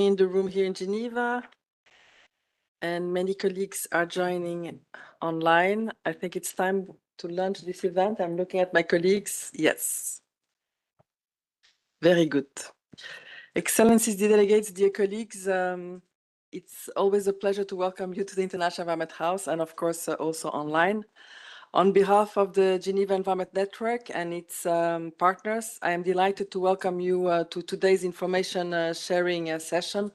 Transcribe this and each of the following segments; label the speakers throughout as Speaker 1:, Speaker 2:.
Speaker 1: in the room here in Geneva, and many colleagues are joining online. I think it's time to launch this event. I'm looking at my colleagues. Yes. Very good. Excellencies, dear delegates, dear colleagues, it's always a pleasure to welcome you to the International Environment House and of course also online. On behalf of the Geneva Environment Network and its partners, I am delighted to welcome you to today's information sharing session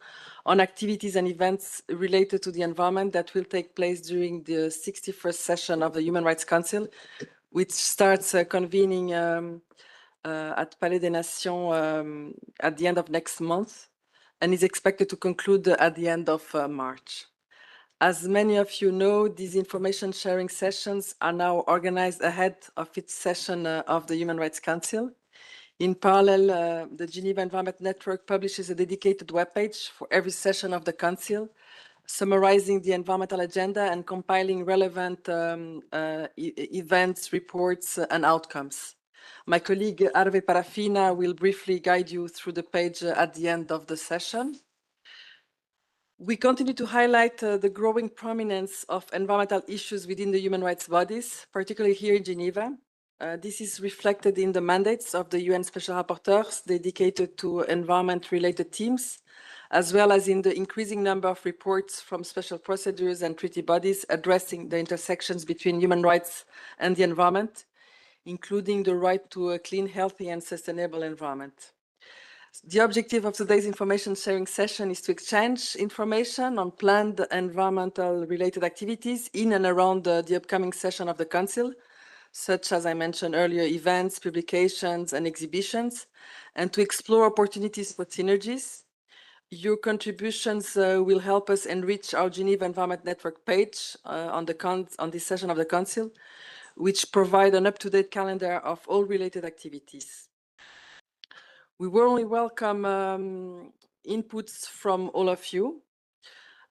Speaker 1: on activities and events related to the environment that will take place during the 61st session of the Human Rights Council, which starts convening at Palais des Nations at the end of next month and is expected to conclude at the end of March. As many of you know, these information sharing sessions are now organized ahead of its session of the Human Rights Council. In parallel, the Geneva Environment Network publishes a dedicated webpage for every session of the Council, summarizing the environmental agenda and compiling relevant events, reports, and outcomes. My colleague Arve Parafina will briefly guide you through the page at the end of the session. We continue to highlight the growing prominence of environmental issues within the human rights bodies, particularly here in Geneva. This is reflected in the mandates of the UN Special Rapporteurs dedicated to environment-related themes, as well as in the increasing number of reports from special procedures and treaty bodies addressing the intersections between human rights and the environment, including the right to a clean, healthy, and sustainable environment. The objective of today's information sharing session is to exchange information on planned environmental related activities in and around the upcoming session of the Council, such as I mentioned earlier, events, publications, and exhibitions, and to explore opportunities for synergies. Your contributions will help us enrich our Geneva Environment Network page on this session of the Council, which provide an up-to-date calendar of all related activities. We warmly welcome inputs from all of you.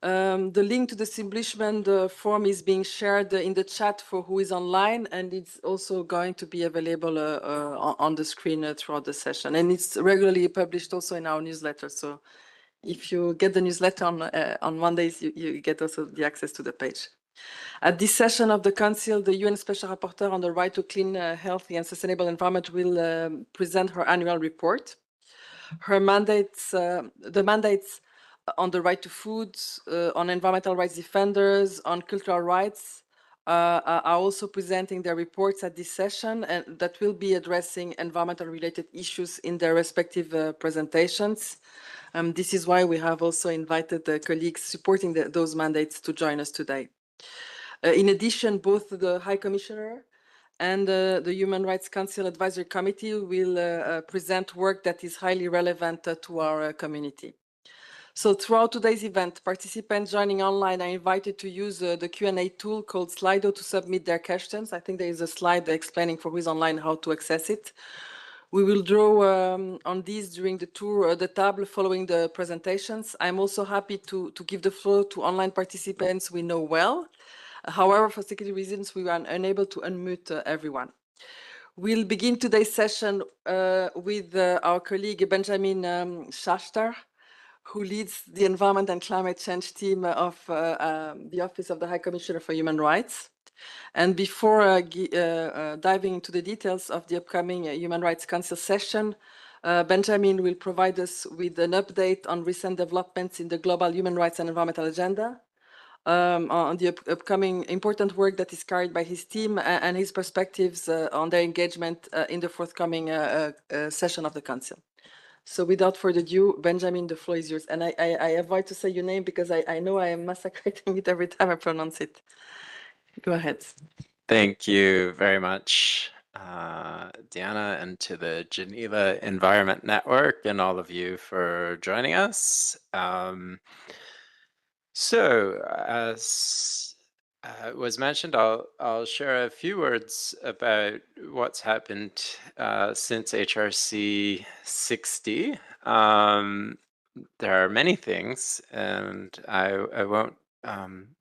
Speaker 1: The link to the establishment form is being shared in the chat for who is online, and it's also going to be available on the screen throughout the session. And it's regularly published also in our newsletter. So if you get the newsletter on Mondays, you get also the access to the page. At this session of the Council, the UN Special Rapporteur on the right to clean, healthy, and sustainable environment will present her annual report. Her mandates, the mandates on the right to food, on environmental rights defenders, on cultural rights, are also presenting their reports at this session, and that will be addressing environmental related issues in their respective presentations. This is why we have also invited the colleagues supporting those mandates to join us today. In addition, both the High Commissioner and the Human Rights Council Advisory Committee will present work that is highly relevant to our community. So throughout today's event, participants joining online are invited to use the Q&A tool called Slido to submit their questions. I think there is a slide explaining for who is online how to access it. We will draw on these during the tour the table following the presentations. I'm also happy to give the floor to online participants we know well. However, for security reasons, we were unable to unmute everyone. We'll begin today's session with our colleague Benjamin Schachter, who leads the Environment and Climate Change team of the Office of the High Commissioner for Human Rights. And before diving into the details of the upcoming Human Rights Council session, Benjamin will provide us with an update on recent developments in the global human rights and environmental agenda, on the upcoming important work that is carried by his team and his perspectives on their engagement in the forthcoming session of the Council. So without further ado, Benjamin, the floor is yours. And I avoid to say your name because I know I am massacring it every time I pronounce it. Go ahead.
Speaker 2: Thank you very much, Diana, and to the Geneva Environment Network and all of you for joining us. So, as was mentioned, I'll share a few words about what's happened since HRC 60. There are many things, and I won't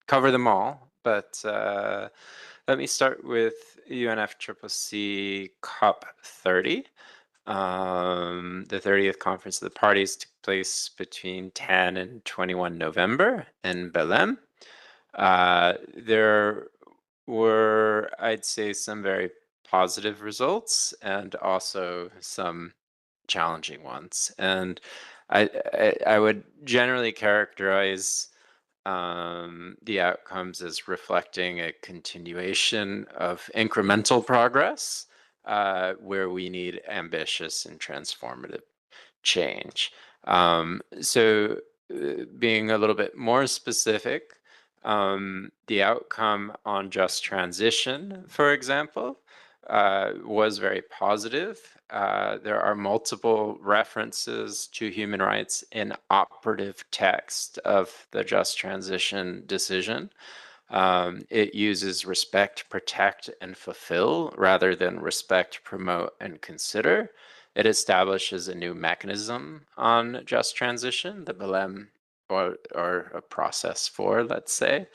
Speaker 2: cover them all, but let me start with UNFCCC COP 30, the 30th Conference of the Parties to place between 10 and 21 November in Belém. There were, I'd say, some very positive results and also some challenging ones. And I would generally characterize the outcomes as reflecting a continuation of incremental progress where we need ambitious and transformative change. So being a little bit more specific, the outcome on just transition, for example, was very positive. There are multiple references to human rights in operative text of the just transition decision. It uses respect, protect, and fulfill rather than respect, promote, and consider. It establishes a new mechanism on just transition, the Belém or a process for, let's say,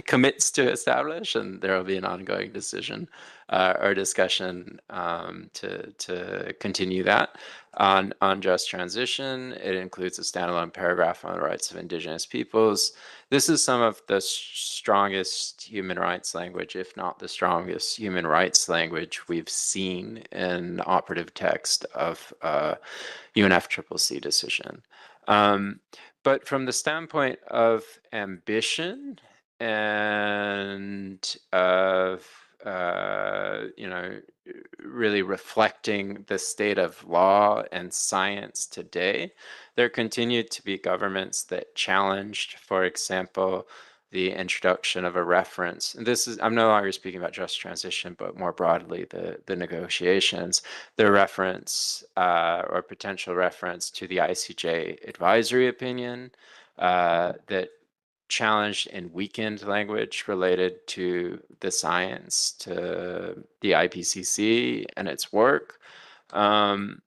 Speaker 2: commits to establish, and there will be an ongoing decision or discussion to continue that. On just transition, it includes a standalone paragraph on the rights of indigenous peoples. This is some of the strongest human rights language, if not the strongest human rights language we've seen in operative text of UNFCCC decision. But from the standpoint of ambition and of really reflecting the state of law and science today, there continued to be governments that challenged, for example, the introduction of a reference. And this is, I'm no longer speaking about just transition, but more broadly, the negotiations, the reference or potential reference to the ICJ advisory opinion that challenged and weakened language related to the science, to the IPCC and its work. And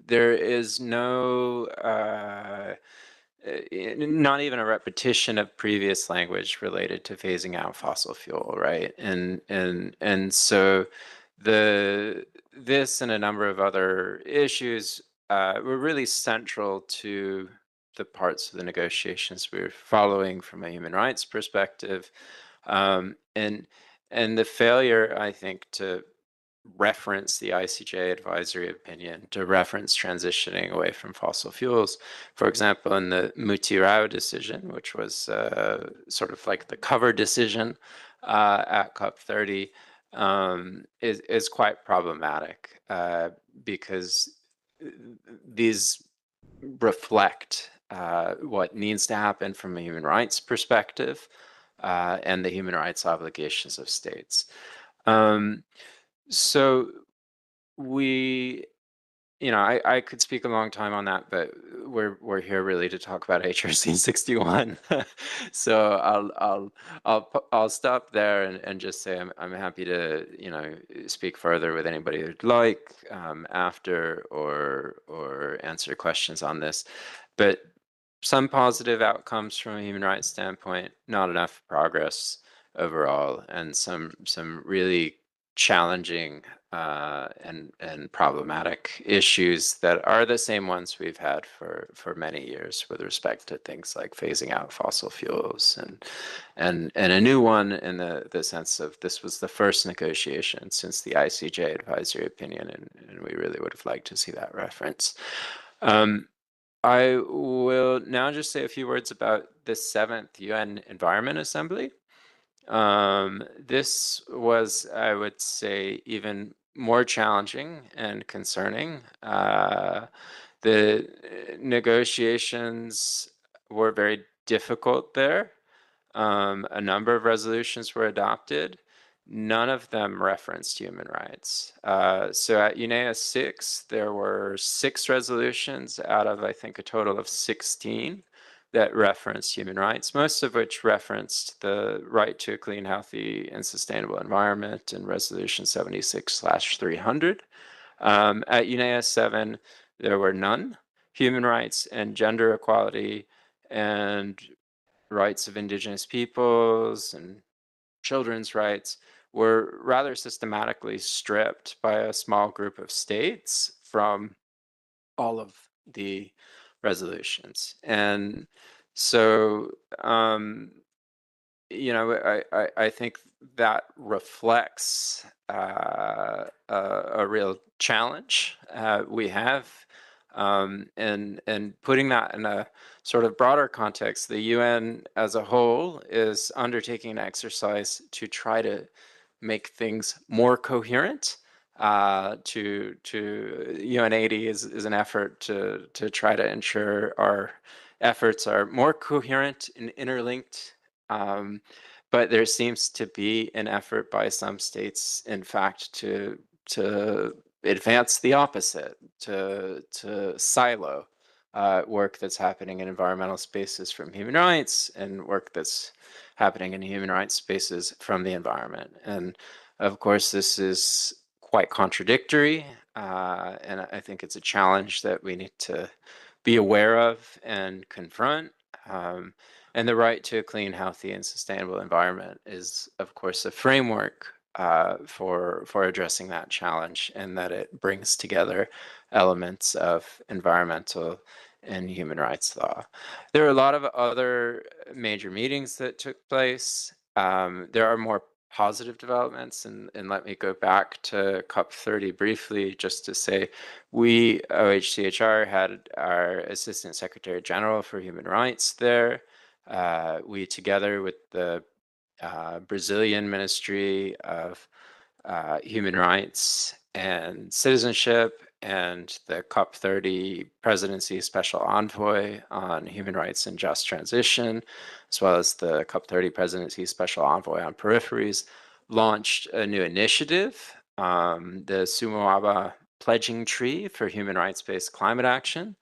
Speaker 2: there is no, not even a repetition of previous language related to phasing out fossil fuel, right? And so this and a number of other issues were really central to the parts of the negotiations we were following from a human rights perspective. And the failure, I think, to reference the ICJ advisory opinion, to reference transitioning away from fossil fuels. For example, in the Mutirao decision, which was sort of like the cover decision at COP30, is quite problematic because these reflect what needs to happen from a human rights perspective and the human rights obligations of states. So we, I could speak a long time on that, but we're here really to talk about HRC61. So I'll stop there and just say I'm happy to speak further with anybody who'd like after or answer questions on this. But some positive outcomes from a human rights standpoint, not enough progress overall, and some really challenging and problematic issues that are the same ones we've had for many years with respect to things like phasing out fossil fuels and a new one in the sense of this was the first negotiation since the ICJ advisory opinion, and we really would have liked to see that reference. I will now just say a few words about the 7th UN Environment Assembly. This was, I would say, even more challenging and concerning. The negotiations were very difficult there. A number of resolutions were adopted. None of them referenced human rights. So at UNEA 6, there were 6 resolutions out of, I think, a total of 16 that referenced human rights, most of which referenced the right to a clean, healthy, and sustainable environment in Resolution 76/300. At UNEA 7, there were none. Human rights and gender equality and rights of indigenous peoples and children's rights were rather systematically stripped by a small group of states from all of the resolutions. And so, I think that reflects a real challenge we have, and putting that in a sort of broader context. The UN as a whole is undertaking an exercise to try to make things more coherent. To UN 80 is an effort to try to ensure our efforts are more coherent and interlinked. But there seems to be an effort by some states, in fact, to advance the opposite, to silo work that's happening in environmental spaces from human rights and work that's happening in human rights spaces from the environment. And of course, this is quite contradictory, and I think it's a challenge that we need to be aware of and confront. And the right to a clean, healthy, and sustainable environment is, of course, a framework for addressing that challenge, and that it brings together elements of environmental and human rights law. There are a lot of other major meetings that took place. There are more positive developments, and let me go back to COP30 briefly just to say we, OHCHR, had our Assistant Secretary General for Human Rights there. We, together with the Brazilian Ministry of Human Rights and Citizenship and the COP30 Presidency Special Envoy on Human Rights and Just Transition, as well as the COP30 Presidency Special Envoy on Peripheries, launched a new initiative, the Sumoaba Pledging Tree for Human Rights-Based Climate Action.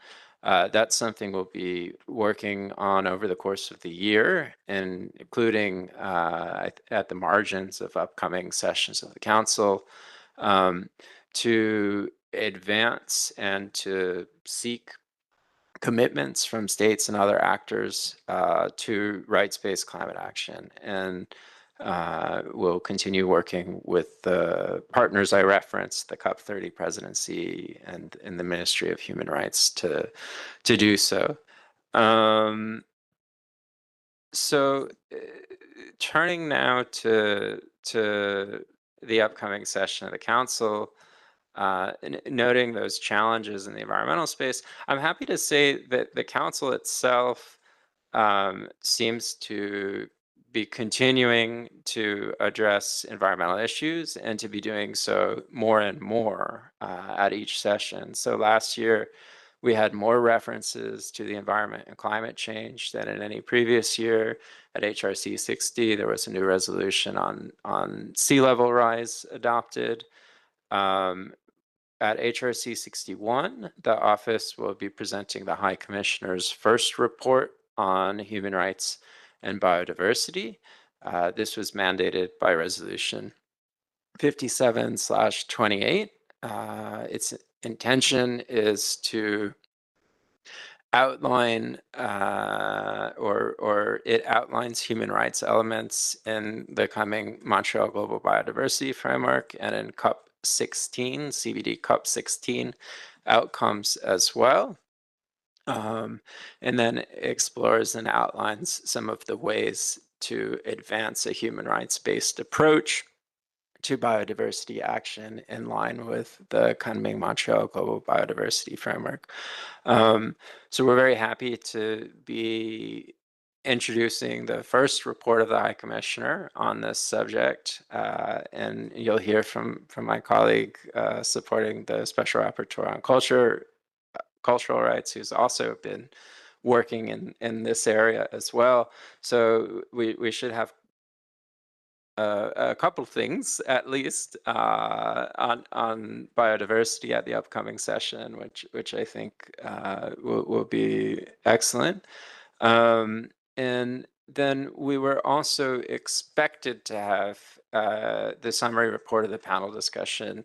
Speaker 2: That's something we'll be working on over the course of the year, and including at the margins of upcoming sessions of the Council, to advance and to seek commitments from states and other actors to rights-based climate action. And we'll continue working with the partners I referenced, the COP30 presidency and the Ministry of Human Rights, to do so. So turning now to the upcoming session of the Council, noting those challenges in the environmental space, I'm happy to say that the Council itself seems to be continuing to address environmental issues, and to be doing so more and more at each session. So last year, we had more references to the environment and climate change than in any previous year. At HRC 60, there was a new resolution on sea level rise adopted. At HRC 61, the office will be presenting the High Commissioner's first report on human rights and biodiversity. This was mandated by Resolution 57/28. Its intention is to outline or it outlines human rights elements in the coming Montreal Global Biodiversity Framework and in COP16, CBD COP16 outcomes as well. And then explores and outlines some of the ways to advance a human rights-based approach to biodiversity action in line with the coming Montreal Global Biodiversity Framework. So we're very happy to be introducing the first report of the High Commissioner on this subject, and you'll hear from my colleague supporting the Special Rapporteur on cultural rights, who's also been working in this area as well. So we should have a couple of things at least on biodiversity at the upcoming session, which I think will be excellent. And then we were also expected to have the summary report of the panel discussion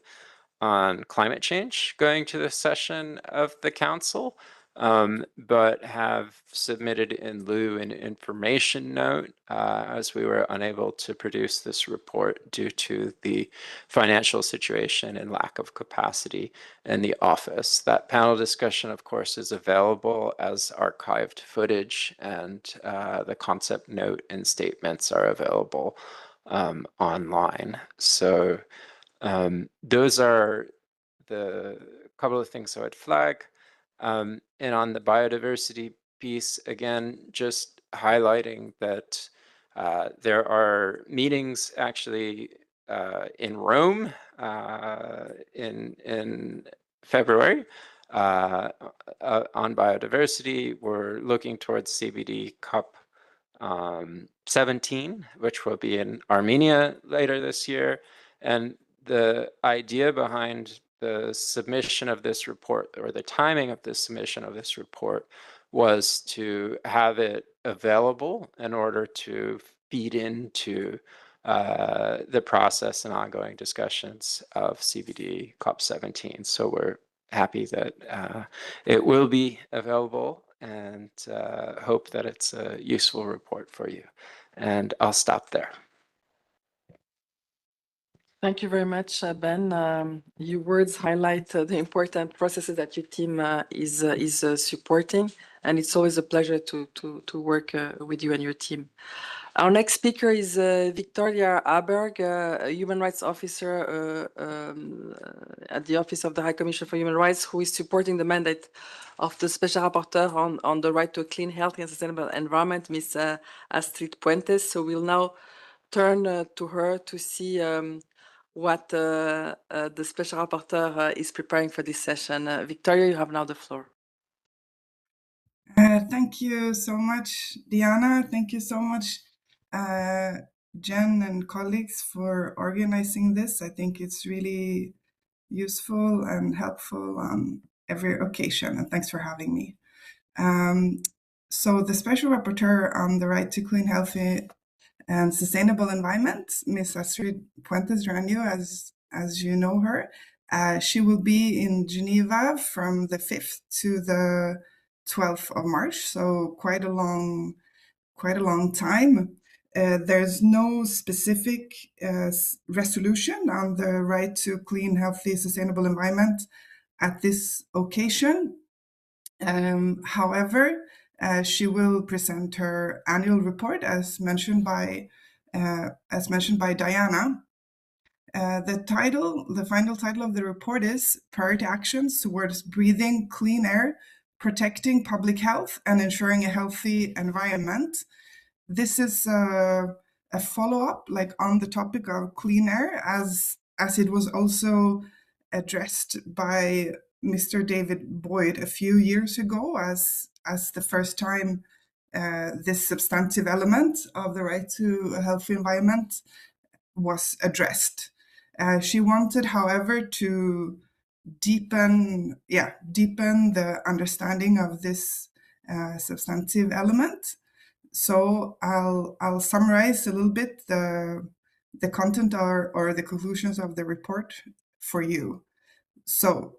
Speaker 2: on climate change going to the session of the Council. but have submitted in lieu an information note as we were unable to produce this report due to the financial situation and lack of capacity in the office. That panel discussion, of course, is available as archived footage, and the concept note and statements are available online. So those are the couple of things I would flag. And on the biodiversity piece, again, just highlighting that there are meetings actually in Rome in February on biodiversity. We're looking towards CBD COP 17, which will be in Armenia later this year. And the idea behind the submission of this report, or the timing of the submission of this report, was to have it available in order to feed into the process and ongoing discussions of CBD COP17. So we're happy that it will be available, and hope that it's a useful report for you. And I'll stop there.
Speaker 1: Thank you very much, Ben. Your words highlight the important processes that your team is supporting, and it's always a pleasure to work with you and your team. Our next speaker is Victoria Aberg, a human rights officer at the Office of the High Commissioner for Human Rights, who is supporting the mandate of the Special Rapporteur on the right to a clean, healthy, and sustainable environment, Ms. Astrid Puentes. So we'll now turn to her to see what the Special Rapporteur is preparing for this session. Victoria, you have now the floor.
Speaker 3: Thank you so much, Diana. Thank you so much, Jen and colleagues, for organizing this. I think it's really useful and helpful on every occasion, and thanks for having me. So the Special Rapporteur on the right to clean, healthy, and sustainable environment, Ms. Astrid Puentes Ranyo, as you know her, she will be in Geneva from the 5th to the 12th of March, so quite a long time. There's no specific resolution on the right to clean, healthy, sustainable environment at this occasion. However, she will present her annual report, as mentioned by Diana. The final title of the report is Priority Actions Towards Breathing Clean Air, Protecting Public Health, and Ensuring a Healthy Environment. This is a follow-up, on the topic of clean air, as it was also addressed by Mr. David Boyd a few years ago as the first time this substantive element of the right to a healthy environment was addressed. She wanted, however, to deepen the understanding of this substantive element. So I'll summarize a little bit the content or the conclusions of the report for you. So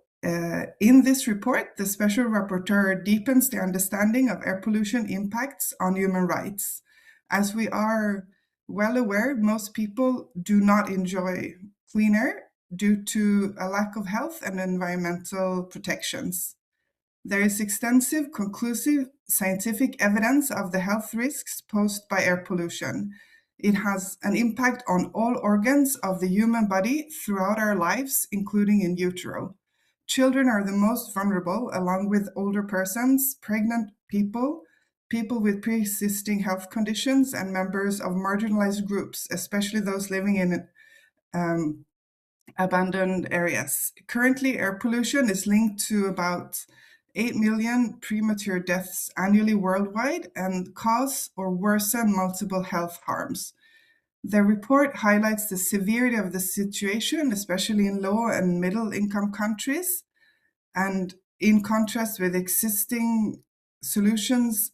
Speaker 3: in this report, the Special Rapporteur deepens the understanding of air pollution impacts on human rights. As we are well aware, most people do not enjoy clean air due to a lack of health and environmental protections. There is extensive, conclusive scientific evidence of the health risks posed by air pollution. It has an impact on all organs of the human body throughout our lives, including in utero. Children are the most vulnerable, along with older persons, pregnant people, people with pre-existing health conditions, and members of marginalized groups, especially those living in abandoned areas. Currently, air pollution is linked to about 8 million premature deaths annually worldwide and cause or worsen multiple health harms. The report highlights the severity of the situation, especially in low and middle income countries, and in contrast with existing solutions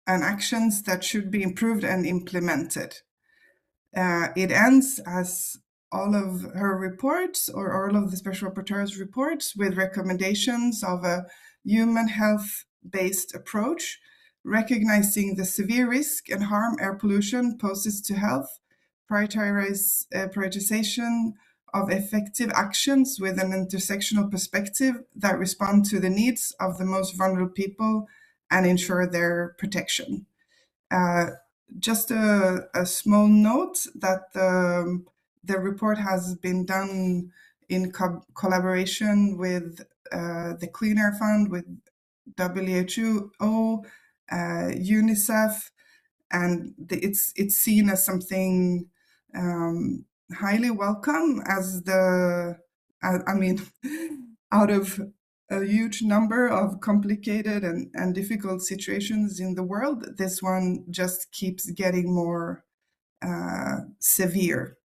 Speaker 3: and actions that should be improved and implemented. It ends, as all of her reports or all of the Special Rapporteur's reports, with recommendations of a human health based approach, recognizing the severe risk and harm air pollution poses to health, prioritization of effective actions with an intersectional perspective that respond to the needs of the most vulnerable people and ensure their protection. Just a small note that the report has been done in collaboration with the Clean Air Fund, with WHO, UNICEF, and it's seen as something highly welcome as I mean, out of a huge number of complicated and difficult situations in the world, this one just keeps getting more severe.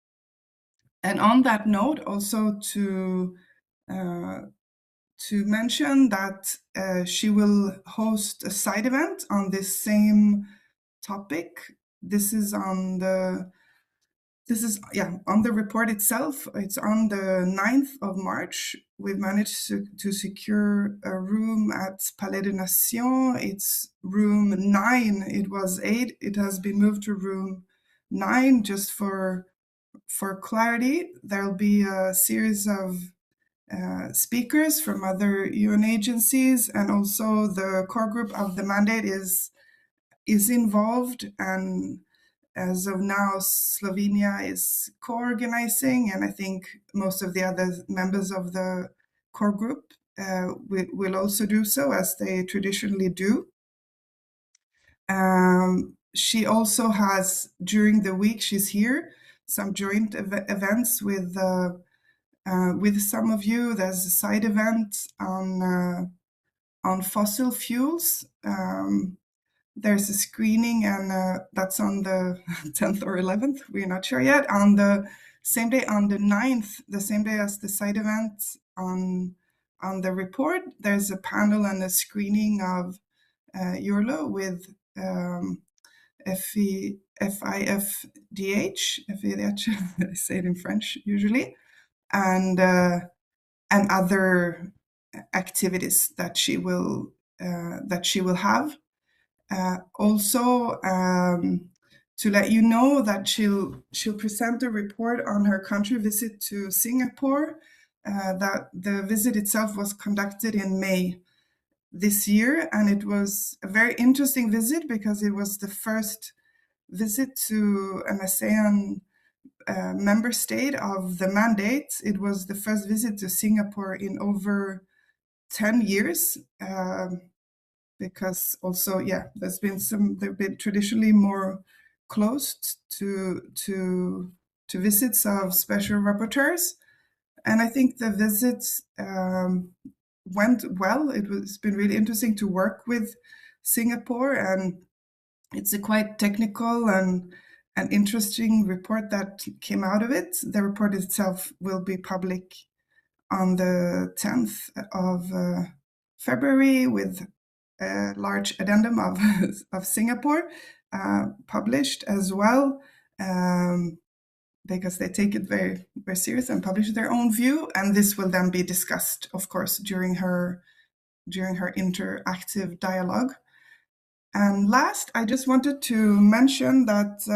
Speaker 3: And on that note, also to mention that she will host a side event on this same topic. This is on the report itself. It's on the 9th of March. We've managed to secure a room at Palais des Nations. It's room 9. It was 8. It has been moved to room 9 just for clarity. There'll be a series of speakers from other UN agencies, and also the core group of the mandate is involved, and as of now, Slovenia is co-organizing, and I think most of the other members of the core group will also do so, as they traditionally do. She also has, during the week she's here, some joint events with some of you. There's a side event on fossil fuels. There's a screening, and that's on the 10th or 11th. We're not sure yet. On the same day, on the 9th, the same day as the side event on the report, there's a panel and a screening of URLO with FIFDH, I say it in French usually, and other activities that she will have. Also, to let you know that she'll present a report on her country visit to Singapore. That the visit itself was conducted in May this year, and it was a very interesting visit because it was the first visit to an ASEAN member state of the mandate. It was the first visit to Singapore in over 10 years. Because also, they've been traditionally more closed to visits of special rapporteurs, and I think the visits went well. It's been really interesting to work with Singapore, and it's a quite technical and interesting report that came out of it. The report itself will be public on the 10th of February with a large addendum of Singapore published as well, because they take it very, very serious and publish their own view. And this will then be discussed, of course, during her interactive dialogue. And last, I just wanted to mention that,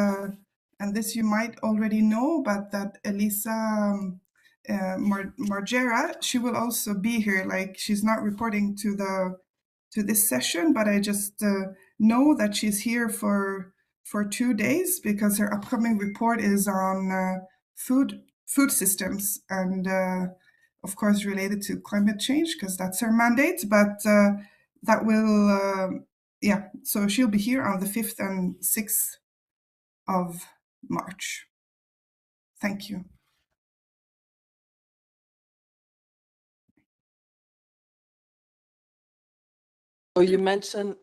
Speaker 3: and this you might already know, but that Elisa Margera, she will also be here. Like, she's not reporting to this session, but I just know that she's here for 2 days because her upcoming report is on food systems, and of course related to climate change, because that's her mandate. But that will so she'll be here on the 5th and 6th of March. Thank you.
Speaker 1: So you mentioned,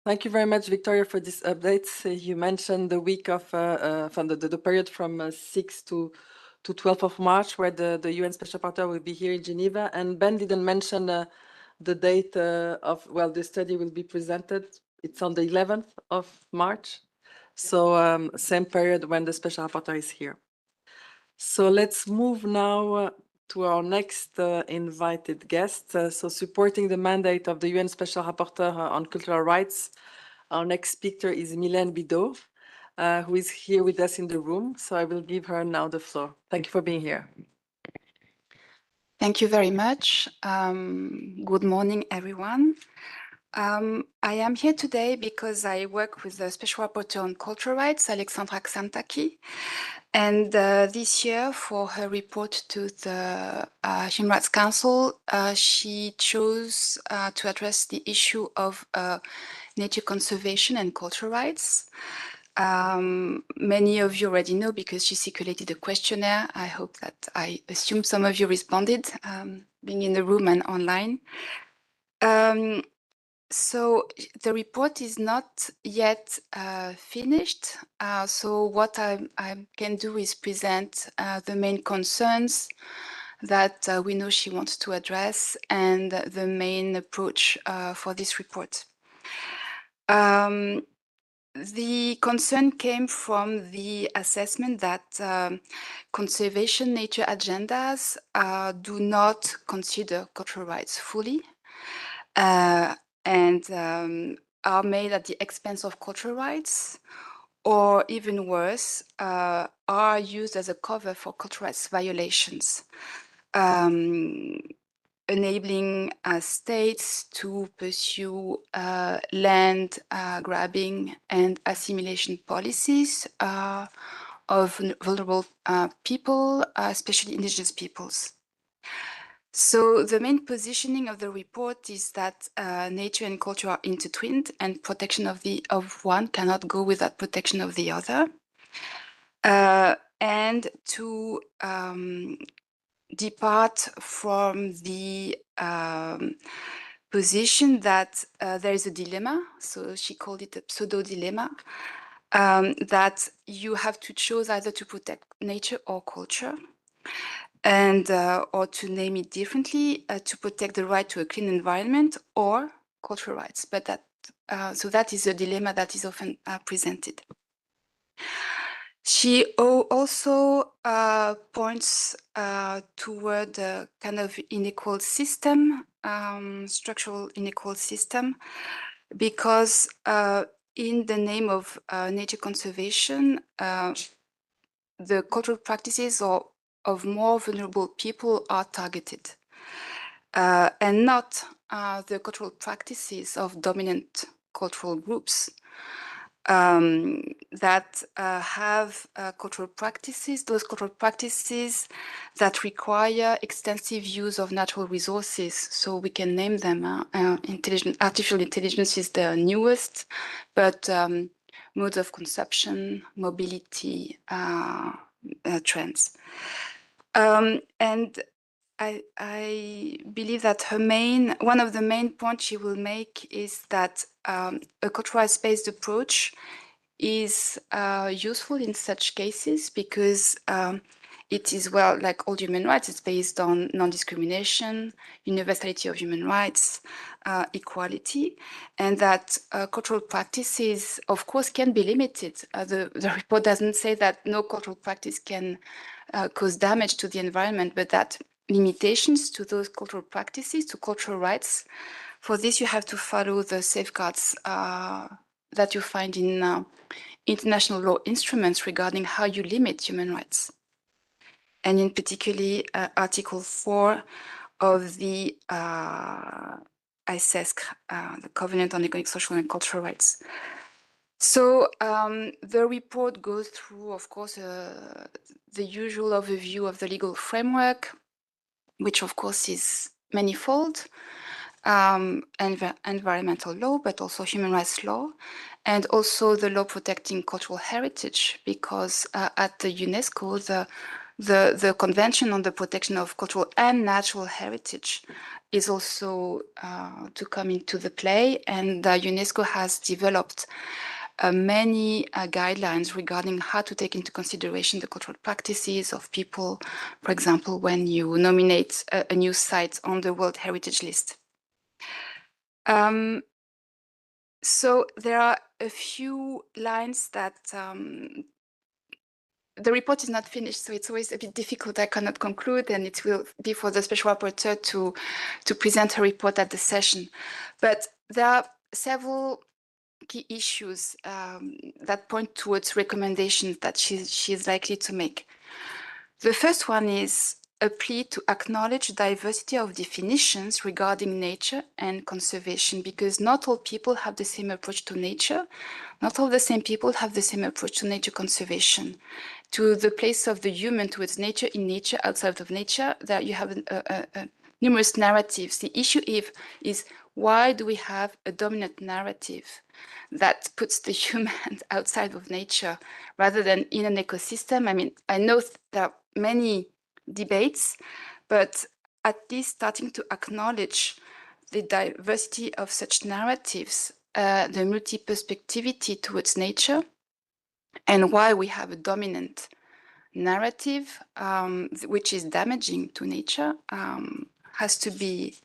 Speaker 1: thank you very much, Victoria, for this update. You mentioned the week of from the period from 6th to 12th of March, where the UN Special Rapporteur will be here in Geneva. And Ben didn't mention the date of, well, the study will be presented. It's on the 11th of March. So same period when the Special Rapporteur is here. So let's move now to our next invited guest. So supporting the mandate of the UN Special Rapporteur on Cultural Rights, our next speaker is Mylène Bidot, who is here with us in the room. So I will give her now the floor. Thank you for being here.
Speaker 4: Thank you very much. Good morning, everyone. I am here today because I work with the Special Rapporteur on Cultural Rights, Alexandra Xantaki. And this year, for her report to the Human Rights Council, she chose to address the issue of nature conservation and cultural rights. Many of you already know because she circulated a questionnaire. I hope that I assume some of you responded, being in the room and online. So the report is not yet finished. So what I can do is present the main concerns that we know she wants to address and the main approach for this report. The concern came from the assessment that conservation nature agendas do not consider cultural rights fully and are made at the expense of cultural rights, or even worse, are used as a cover for cultural rights violations, enabling states to pursue land grabbing and assimilation policies of vulnerable people, especially indigenous peoples. So the main positioning of the report is that nature and culture are intertwined, and protection of one cannot go without protection of the other. And to depart from the position that there is a dilemma, so she called it a pseudo dilemma, that you have to choose either to protect nature or culture, and or to name it differently, to protect the right to a clean environment or cultural rights. But that so that is a dilemma that is often presented. She also points toward a kind of unequal system, structural unequal system, because in the name of nature conservation, the cultural practices of more vulnerable people are targeted, and not the cultural practices of dominant cultural groups that have cultural practices, those cultural practices that require extensive use of natural resources. So we can name them. Artificial intelligence is the newest, but modes of consumption, mobility, trends. And I believe that one of the main points she will make is that a cultural rights-based approach is useful in such cases because it is, well, like all human rights, it's based on non-discrimination, universality of human rights, equality, and that cultural practices, of course, can be limited. The report doesn't say that no cultural practice can cause damage to the environment, but that limitations to those cultural practices, to cultural rights. For this, you have to follow the safeguards that you find in international law instruments regarding how you limit human rights. And in particular, Article 4 of the ICESC, the Covenant on Economic, Social, and Cultural Rights. So the report goes through, of course, the usual overview of the legal framework, which of course is manifold, environmental law, but also human rights law, and also the law protecting cultural heritage, because at the UNESCO, the Convention on the Protection of Cultural and Natural Heritage is also to come into the play, and UNESCO has developed many guidelines regarding how to take into consideration the cultural practices of people, for example, when you nominate a new site on the World Heritage List. So there are a few lines that the report is not finished, so it's always a bit difficult. I cannot conclude, and it will be for the Special Rapporteur to present her report at the session. But there are several key issues that point towards recommendations that she is likely to make. The first one is a plea to acknowledge diversity of definitions regarding nature and conservation, because not all people have the same approach to nature. Not all the same people have the same approach to nature conservation. To the place of the human towards nature, in nature, outside of nature, that you have numerous narratives. The issue is why do we have a dominant narrative that puts the human outside of nature rather than in an ecosystem? I mean, I know there are many debates, but at least starting to acknowledge the diversity of such narratives, the multi-perspectivity towards nature, and why we have a dominant narrative which is damaging to nature has to be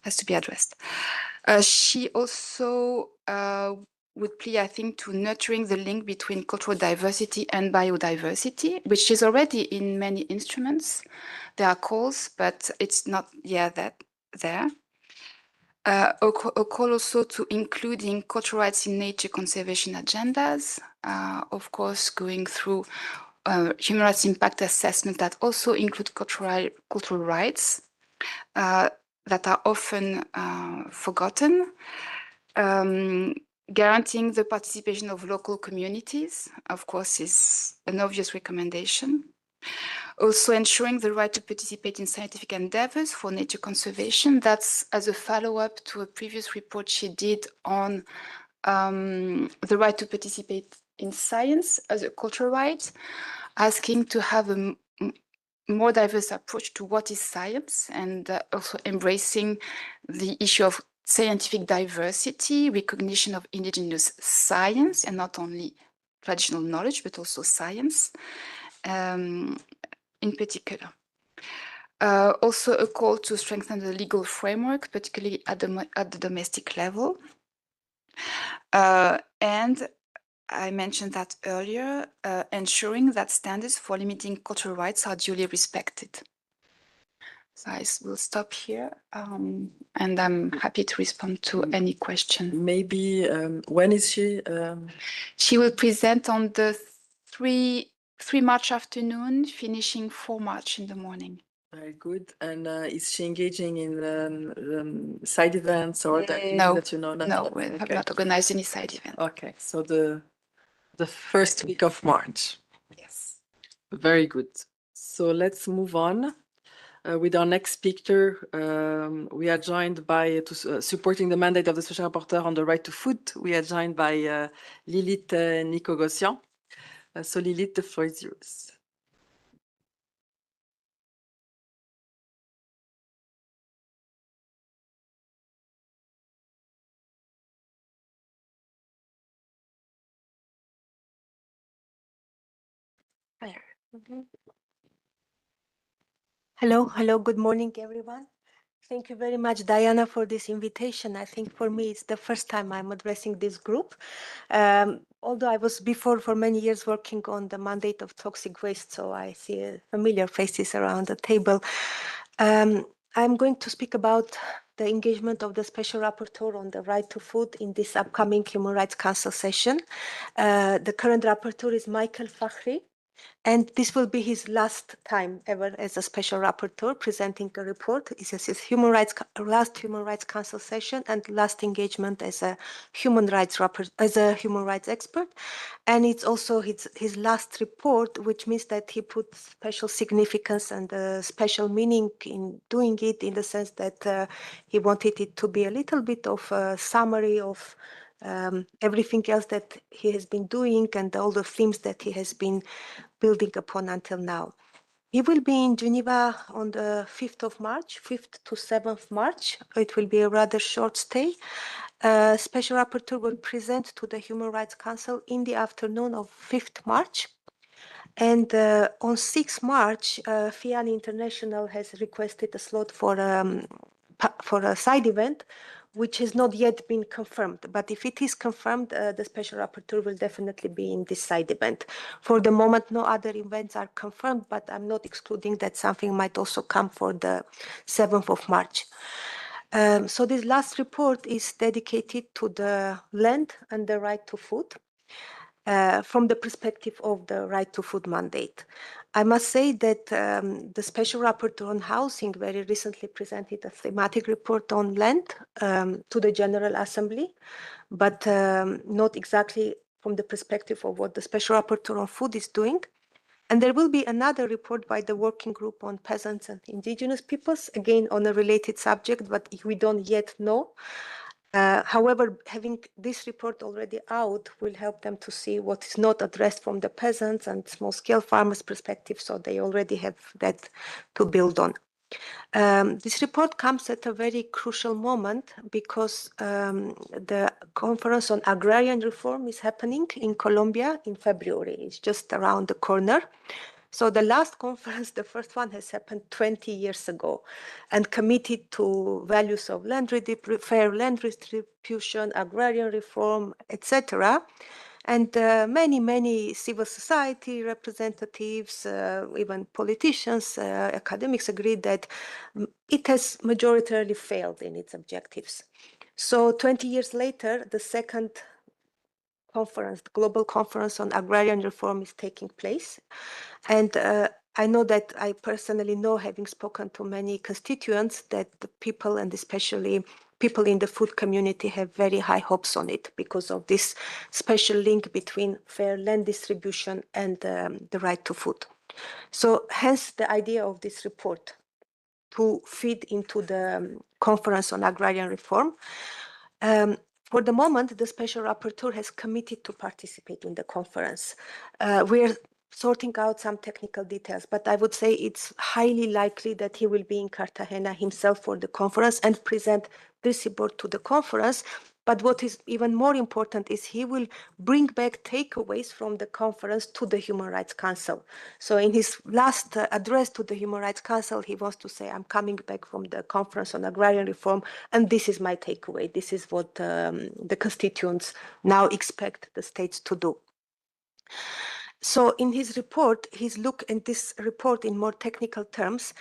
Speaker 4: addressed. She also would plea, I think, to nurturing the link between cultural diversity and biodiversity, which is already in many instruments. There are calls, but it's not yet there. A call also to including cultural rights in nature conservation agendas, of course, going through human rights impact assessment that also include cultural rights that are often forgotten. Guaranteeing the participation of local communities, of course, is an obvious recommendation. Also ensuring the right to participate in scientific endeavors for nature conservation. That's as a follow-up to a previous report she did on the right to participate in science as a cultural right, asking to have a more diverse approach to what is science, and also embracing the issue of scientific diversity, recognition of indigenous science, and not only traditional knowledge, but also science in particular. Also a call to strengthen the legal framework, particularly at the domestic level. And I mentioned that earlier, ensuring that standards for limiting cultural rights are duly respected. So I will stop here, and I'm happy to respond to any question.
Speaker 1: Maybe when is she?
Speaker 4: She will present on the 3 March afternoon, finishing 4 March in the morning.
Speaker 1: Very good. And is she engaging in side events or that,
Speaker 4: No,
Speaker 1: that you know?
Speaker 4: no, we have not organized any side event.
Speaker 1: Okay, so the first week of March.
Speaker 4: Yes.
Speaker 1: Very good. So let's move on. With our next speaker, we are joined by, supporting the mandate of the Special Rapporteur on the right to food, we are joined by Lilith Nikogosian. So Lilith, the floor is yours.
Speaker 5: Hello, good morning, everyone. Thank you very much, Diana, for this invitation. I think for me, it's the first time I'm addressing this group. Although I was before for many years working on the mandate of toxic waste, so I see familiar faces around the table. I'm going to speak about the engagement of the Special Rapporteur on the right to food in this upcoming Human Rights Council session. The current rapporteur is Michael Fakhri. And this will be his last time ever as a Special Rapporteur presenting a report. It's his last Human Rights Council session and last engagement as a human rights expert. And it's also his last report, which means that he put special significance and special meaning in doing it, in the sense that he wanted it to be a little bit of a summary of everything else that he has been doing and all the themes that he has been building upon until now. He will be in Geneva on the 5th of March, 5th to 7th March. It will be a rather short stay. Special Rapporteur will present to the Human Rights Council in the afternoon of 5th March. And on 6th March, FIAN International has requested a slot for a side event, which has not yet been confirmed. But if it is confirmed, the Special Rapporteur will definitely be in this side event. For the moment, no other events are confirmed, but I'm not excluding that something might also come for the 7th of March. So this last report is dedicated to the land and the right to food. From the perspective of the right to food mandate. I must say that the Special Rapporteur on Housing very recently presented a thematic report on land to the General Assembly, but not exactly from the perspective of what the Special Rapporteur on Food is doing. And there will be another report by the Working Group on Peasants and Indigenous Peoples, again on a related subject, but we don't yet know. However, having this report already out will help them to see what is not addressed from the peasants and small-scale farmers' perspective, so they already have that to build on. This report comes at a very crucial moment because the conference on agrarian reform is happening in Colombia in February. It's just around the corner. So the last conference, the first one, has happened 20 years ago and committed to values of fair land distribution, agrarian reform, etc. And many civil society representatives, even politicians, academics agreed that it has majoritarily failed in its objectives. So 20 years later, the second conference, the Global Conference on Agrarian Reform, is taking place. And I know that I personally know, having spoken to many constituents, that the people, and especially people in the food community, have very high hopes on it because of this special link between fair land distribution and the right to food. So hence the idea of this report to feed into the Conference on Agrarian Reform. For the moment, the Special Rapporteur has committed to participate in the conference. We're sorting out some technical details, but I would say it's highly likely that he will be in Cartagena himself for the conference and present this report to the conference. But what is even more important is he will bring back takeaways from the conference to the Human Rights Council. So in his last address to the Human Rights Council, he wants to say, I'm coming back from the conference on agrarian reform, and this is my takeaway. This is what the constituents now expect the states to do. So in his report, he's looking at this report in more technical terms.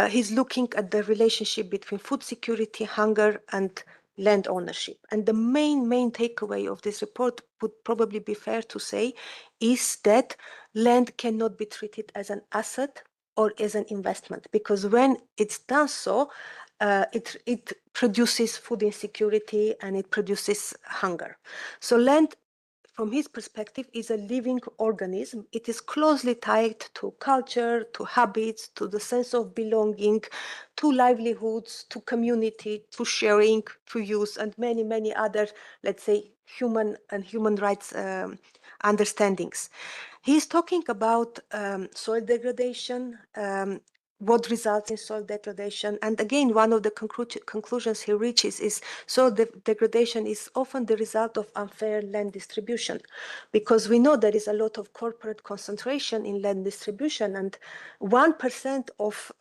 Speaker 5: He's looking at the relationship between food security, hunger, and land ownership. And the main takeaway of this report would probably be fair to say is that land cannot be treated as an asset or as an investment, because when it's done so, it produces food insecurity and it produces hunger. So land, from his perspective, is a living organism. It is closely tied to culture, to habits, to the sense of belonging, to livelihoods, to community, to sharing, to use, and many other, let's say, human and human rights understandings. He's talking about soil degradation, what results in soil degradation. And again, one of the conclusions he reaches is soil degradation is often the result of unfair land distribution, because we know there is a lot of corporate concentration in land distribution, and 1% of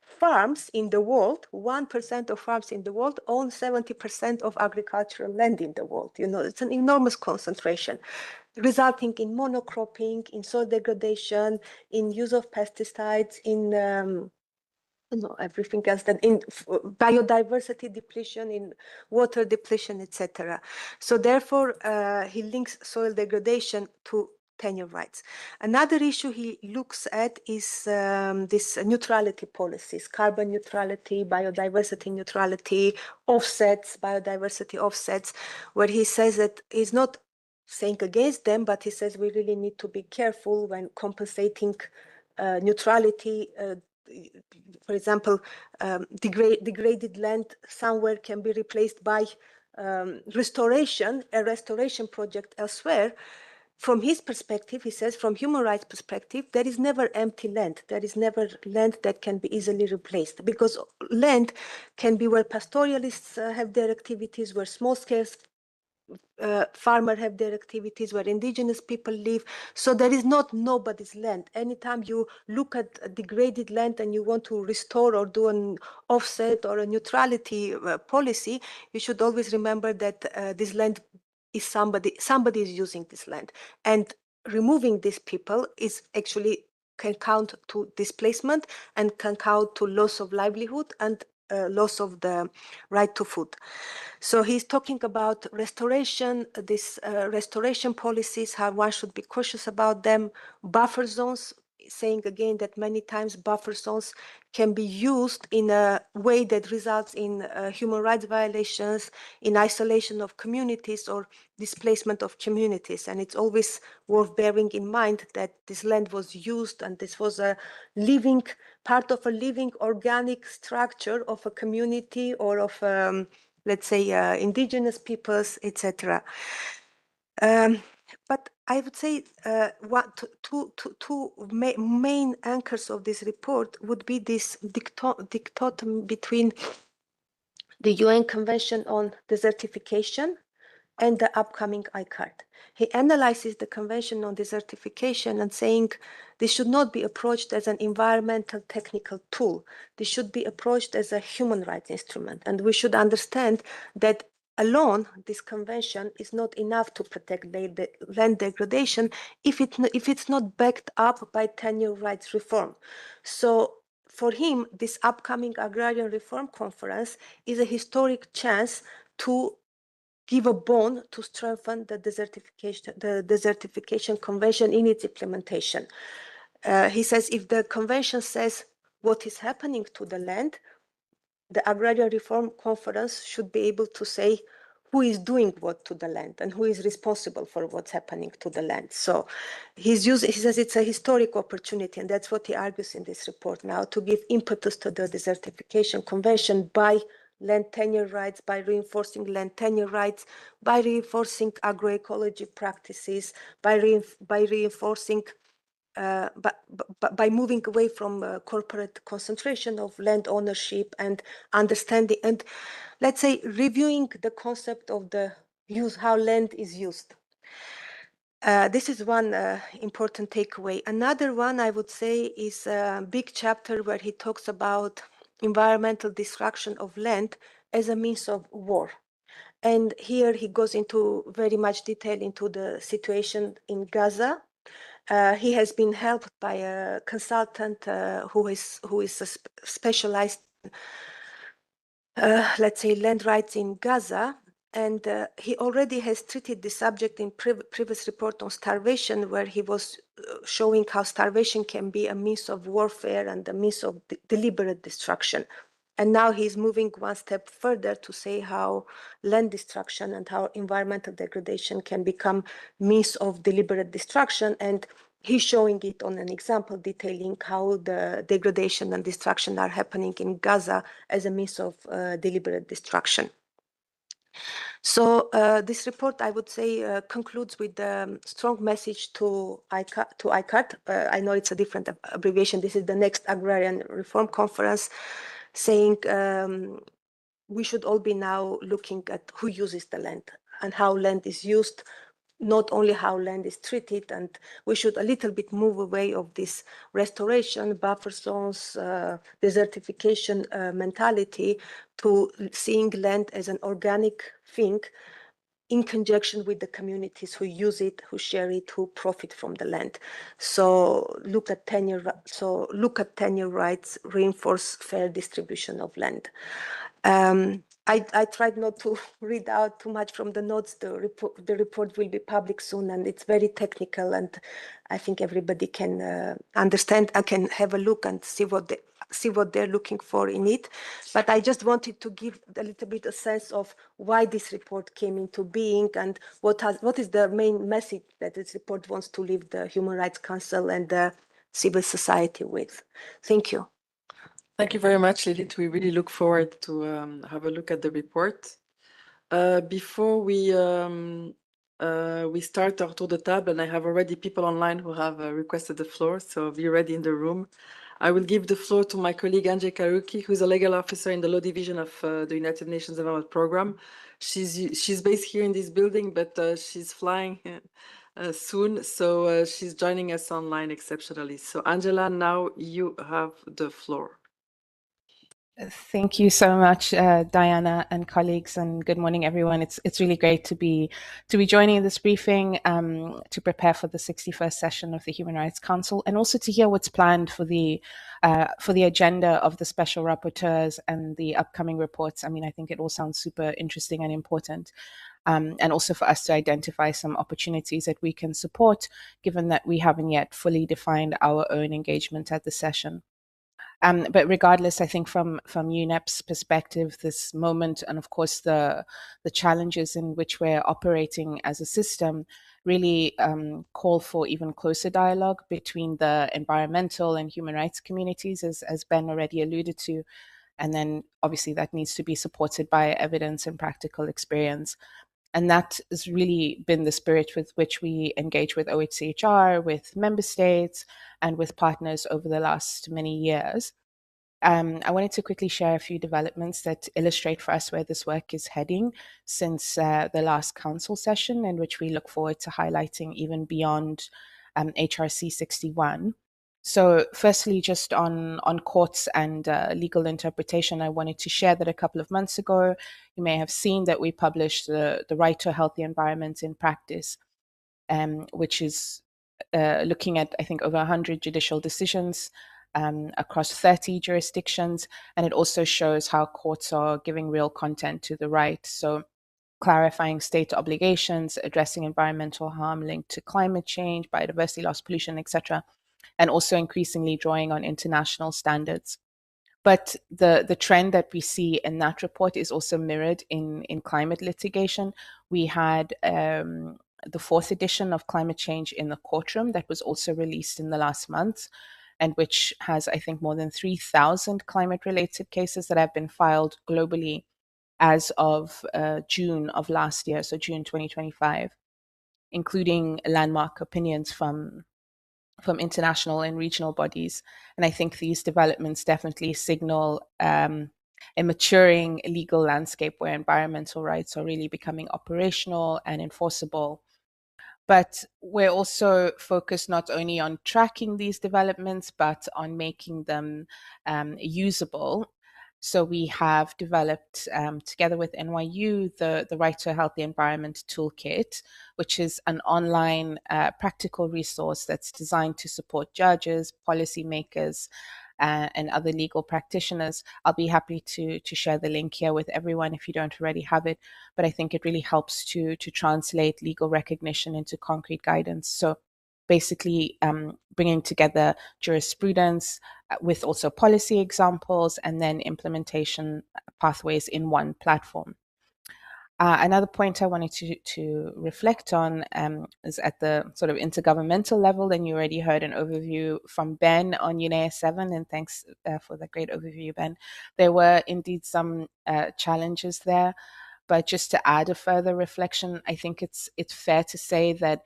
Speaker 5: farms in the world, 1% of farms in the world own 70% of agricultural land in the world. You know, it's an enormous concentration, resulting in monocropping, in soil degradation, in use of pesticides, in everything else, that in biodiversity depletion, in water depletion, etc. So therefore, he links soil degradation to tenure rights. Another issue he looks at is this neutrality policies, carbon neutrality, biodiversity neutrality, offsets, biodiversity offsets, where he says that he's not saying against them, but he says we really need to be careful when compensating neutrality. For example, degraded land somewhere can be replaced by restoration, a restoration project elsewhere. From his perspective, he says, from human rights perspective, there is never empty land. There is never land that can be easily replaced, because land can be where pastoralists have their activities, where small-scale farmers have their activities, where indigenous people live. So there is not nobody's land. Anytime you look at a degraded land and you want to restore or do an offset or a neutrality policy, you should always remember that this land is somebody is using this land, and removing these people is actually can count to displacement and can count to loss of livelihood and loss of the right to food. So he's talking about restoration, this restoration policies, how one should be cautious about them, buffer zones, saying again that many times buffer zones can be used in a way that results in human rights violations, in isolation of communities or displacement of communities. And it's always worth bearing in mind that this land was used and this was a living, part of a living organic structure of a community or of let's say indigenous peoples, etc. But I would say two main anchors of this report would be this dichotomy between the UN Convention on Desertification and the upcoming ICART. He analyzes the Convention on Desertification and saying this should not be approached as an environmental technical tool. This should be approached as a human rights instrument. And we should understand that alone, this convention is not enough to protect the land degradation if it's not backed up by tenure rights reform. So for him, this upcoming agrarian reform conference is a historic chance to give a bone to strengthen the desertification convention in its implementation. He says if the convention says what is happening to the land, the agrarian reform conference should be able to say who is doing what to the land and who is responsible for what's happening to the land. So he says it's a historic opportunity, and that's what he argues in this report now, to give impetus to the desertification convention by land tenure rights, by reinforcing land tenure rights, by reinforcing agroecology practices, by reinforcing by moving away from corporate concentration of land ownership and understanding and, let's say, reviewing the concept of the use, how land is used. This is one important takeaway. Another one I would say is a big chapter where he talks about environmental destruction of land as a means of war. And here he goes into very much detail into the situation in Gaza. He has been helped by a consultant who is specialized, let's say, land rights in Gaza. And he already has treated the subject in previous report on starvation, where he was showing how starvation can be a means of warfare and a means of deliberate destruction. And now he's moving one step further to say how land destruction and how environmental degradation can become means of deliberate destruction. And he's showing it on an example detailing how the degradation and destruction are happening in Gaza as a means of deliberate destruction. So this report, I would say, concludes with a strong message to ICART. I know it's a different abbreviation. This is the next Agrarian Reform Conference, saying we should all be now looking at who uses the land and how land is used, not only how land is treated, and we should a little bit move away of this restoration, buffer zones, desertification mentality to seeing land as an organic thing in conjunction with the communities who use it, who share it, who profit from the land. So look at tenure rights, reinforce fair distribution of land. I tried not to read out too much from the notes. The report will be public soon, and it's very technical, and I think everybody can understand and can have a look and see what they're looking for in it. But I just wanted to give a little bit a sense of why this report came into being and what is the main message that this report wants to leave the Human Rights Council and the civil society with. Thank you.
Speaker 1: Thank you very much, Lilith. We really look forward to have a look at the report. Before we start our tour de table, and I have already people online who have requested the floor, so be ready in the room. I will give the floor to my colleague Anje Karuki, who's a legal officer in the Law Division of the United Nations Environment Program. She's based here in this building, but she's flying soon, so she's joining us online exceptionally. So Angela, now you have the floor.
Speaker 6: Thank you so much, Diana and colleagues, and good morning, everyone. It's really great to be joining this briefing to prepare for the 61st session of the Human Rights Council, and also to hear what's planned for the agenda of the special rapporteurs and the upcoming reports. I mean, I think it all sounds super interesting and important. And also for us to identify some opportunities that we can support, given that we haven't yet fully defined our own engagement at the session. But regardless, I think from UNEP's perspective, this moment and of course the challenges in which we're operating as a system really call for even closer dialogue between the environmental and human rights communities, as Ben already alluded to. And then obviously that needs to be supported by evidence and practical experience. And that has really been the spirit with which we engage with OHCHR, with member states, and with partners over the last many years. I wanted to quickly share a few developments that illustrate for us where this work is heading since the last council session, in which we look forward to highlighting even beyond HRC61. So firstly, just on courts and legal interpretation, I wanted to share that a couple of months ago, you may have seen that we published the Right to a Healthy Environment in Practice, which is looking at, I think, over 100 judicial decisions across 30 jurisdictions. And it also shows how courts are giving real content to the right. So clarifying state obligations, addressing environmental harm linked to climate change, biodiversity loss, pollution, etc., and also increasingly drawing on international standards. But the trend that we see in that report is also mirrored in climate litigation. We had the 4th edition of Climate Change in the Courtroom that was also released in the last month, and which has, I think, more than 3,000 climate-related cases that have been filed globally as of June of last year, so June 2025, including landmark opinions from international and regional bodies. And I think these developments definitely signal a maturing legal landscape where environmental rights are really becoming operational and enforceable. But we're also focused not only on tracking these developments, but on making them usable. So we have developed, together with NYU, the Right to a Healthy Environment Toolkit, which is an online practical resource that's designed to support judges, policymakers, and other legal practitioners. I'll be happy to share the link here with everyone if you don't already have it, but I think it really helps to translate legal recognition into concrete guidance. So basically bringing together jurisprudence with also policy examples and then implementation pathways in one platform. Another point I wanted to reflect on is at the sort of intergovernmental level, and you already heard an overview from Ben on UNEA 7, and thanks for the great overview, Ben. There were indeed some challenges there, but just to add a further reflection, I think it's fair to say that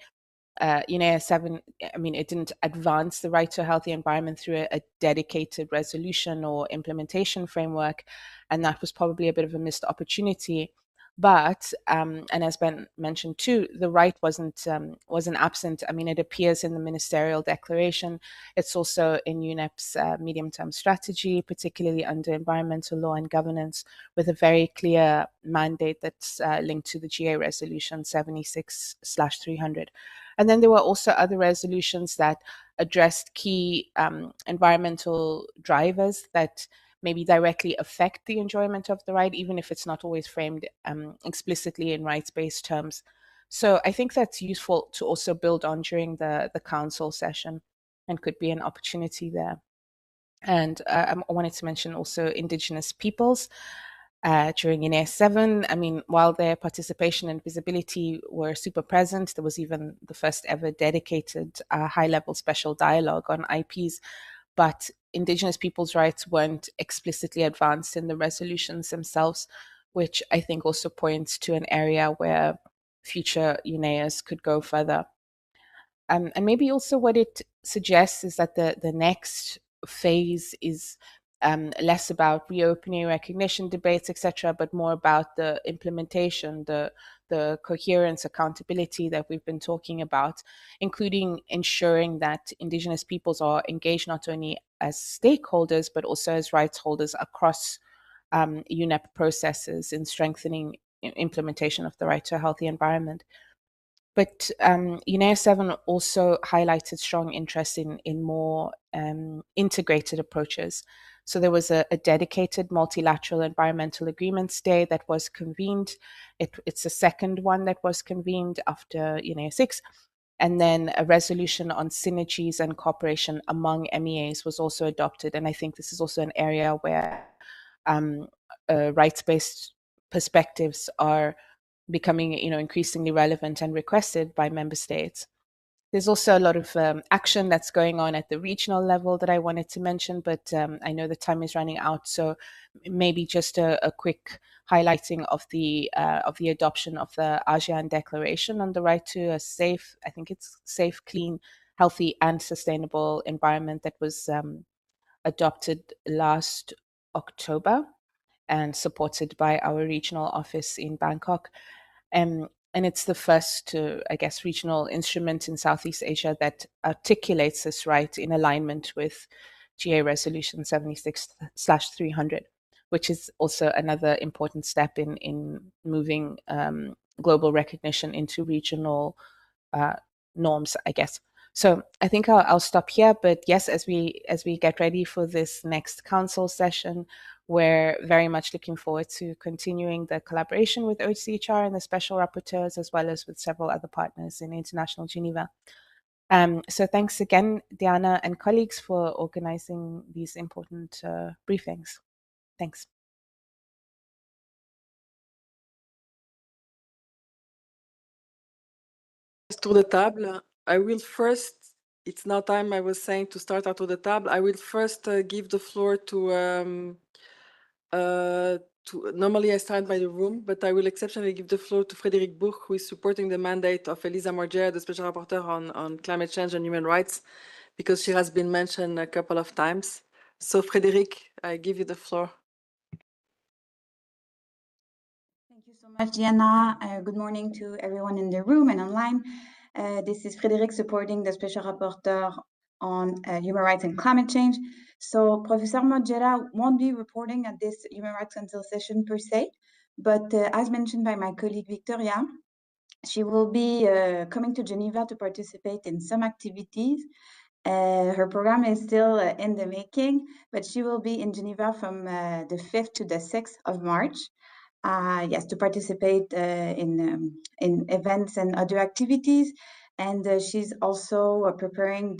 Speaker 6: UNEA 7, I mean, it didn't advance the right to a healthy environment through a dedicated resolution or implementation framework, and that was probably a bit of a missed opportunity. But, and as Ben mentioned too, the right wasn't absent. I mean, it appears in the ministerial declaration. It's also in UNEP's medium-term strategy, particularly under environmental law and governance, with a very clear mandate that's linked to the GA resolution 76/300. And then there were also other resolutions that addressed key environmental drivers that maybe directly affect the enjoyment of the right, even if it's not always framed explicitly in rights-based terms. So I think that's useful to also build on during the council session and could be an opportunity there. And I wanted to mention also Indigenous peoples. During UNEA 7, I mean, while their participation and visibility were super present, there was even the first ever dedicated high-level special dialogue on IPs, but Indigenous peoples' rights weren't explicitly advanced in the resolutions themselves, which I think also points to an area where future UNEAs could go further. And maybe also what it suggests is that the next phase is less about reopening recognition debates, etc., but more about the implementation, the coherence, accountability that we've been talking about, including ensuring that Indigenous peoples are engaged not only as stakeholders, but also as rights holders across UNEP processes in strengthening implementation of the right to a healthy environment. But UNEA 7 also highlighted strong interest in more integrated approaches. So there was a dedicated multilateral environmental agreements day that was convened. It's the second one that was convened after UNEA 6. And then a resolution on synergies and cooperation among MEAs was also adopted. And I think this is also an area where rights-based perspectives are becoming, increasingly relevant and requested by member states. There's also a lot of action that's going on at the regional level that I wanted to mention, but I know the time is running out, so maybe just a quick highlighting of the adoption of the ASEAN Declaration on the right to a safe, I think it's safe, clean, healthy, and sustainable environment that was adopted last October and supported by our regional office in Bangkok. And it's the first, I guess, regional instrument in Southeast Asia that articulates this right in alignment with GA Resolution 76/300, which is also another important step in moving global recognition into regional norms, I guess. So I think I'll stop here. But yes, as we get ready for this next council session, we're very much looking forward to continuing the collaboration with OHCHR and the special rapporteurs, as well as with several other partners in International Geneva. So thanks again, Diana and colleagues, for organizing these important briefings. Thanks.
Speaker 1: Tour de table. I will first, it's now time, I was saying, to start our tour de table. I will first give the floor to normally I start by the room, but I will exceptionally give the floor to Frédéric Bourg, who is supporting the mandate of Elisa Morgera, the Special Rapporteur on climate change and human rights, because she has been mentioned a couple of times. So Frédéric, I give you the floor.
Speaker 7: Thank you so much, Diana. Good morning to everyone in the room and online. This is Frédéric supporting the Special Rapporteur on human rights and climate change. So Professor Morgera won't be reporting at this Human Rights Council session per se, but as mentioned by my colleague Victoria, she will be coming to Geneva to participate in some activities. Her program is still in the making, but she will be in Geneva from the 5th to the 6th of March. Yes, to participate in events and other activities. And she's also preparing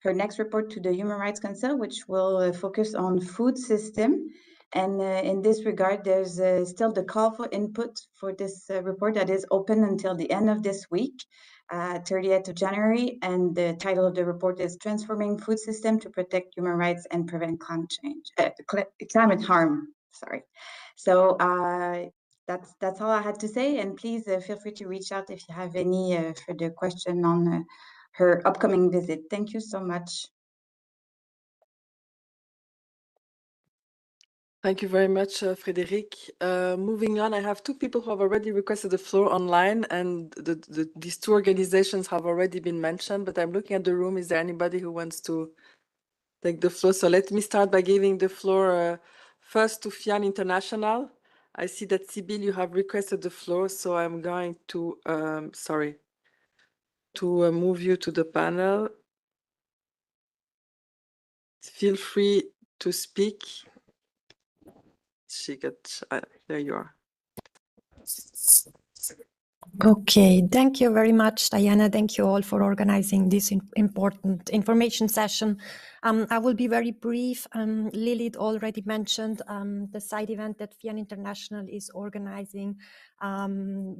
Speaker 7: her next report to the Human Rights Council, which will focus on food system. And in this regard, there's still the call for input for this report that is open until the end of this week, 30th of January. And the title of the report is Transforming Food System to Protect Human Rights and Prevent Climate Change, Climate Harm, sorry. So that's all I had to say, and please feel free to reach out if you have any further question on her upcoming visit. Thank you so much.
Speaker 1: Thank you very much, Frédéric. Moving on, I have two people who have already requested the floor online, and these two organizations have already been mentioned, but I'm looking at the room. Is there anybody who wants to take the floor? So let me start by giving the floor first to FIAN International. I see that Sibyl, you have requested the floor, so I'm going to, move you to the panel. Feel free to speak. There you are.
Speaker 8: Okay, thank you very much, Diana. Thank you all for organizing this important information session. I will be very brief. Lilith already mentioned the side event that FIAN International is organizing.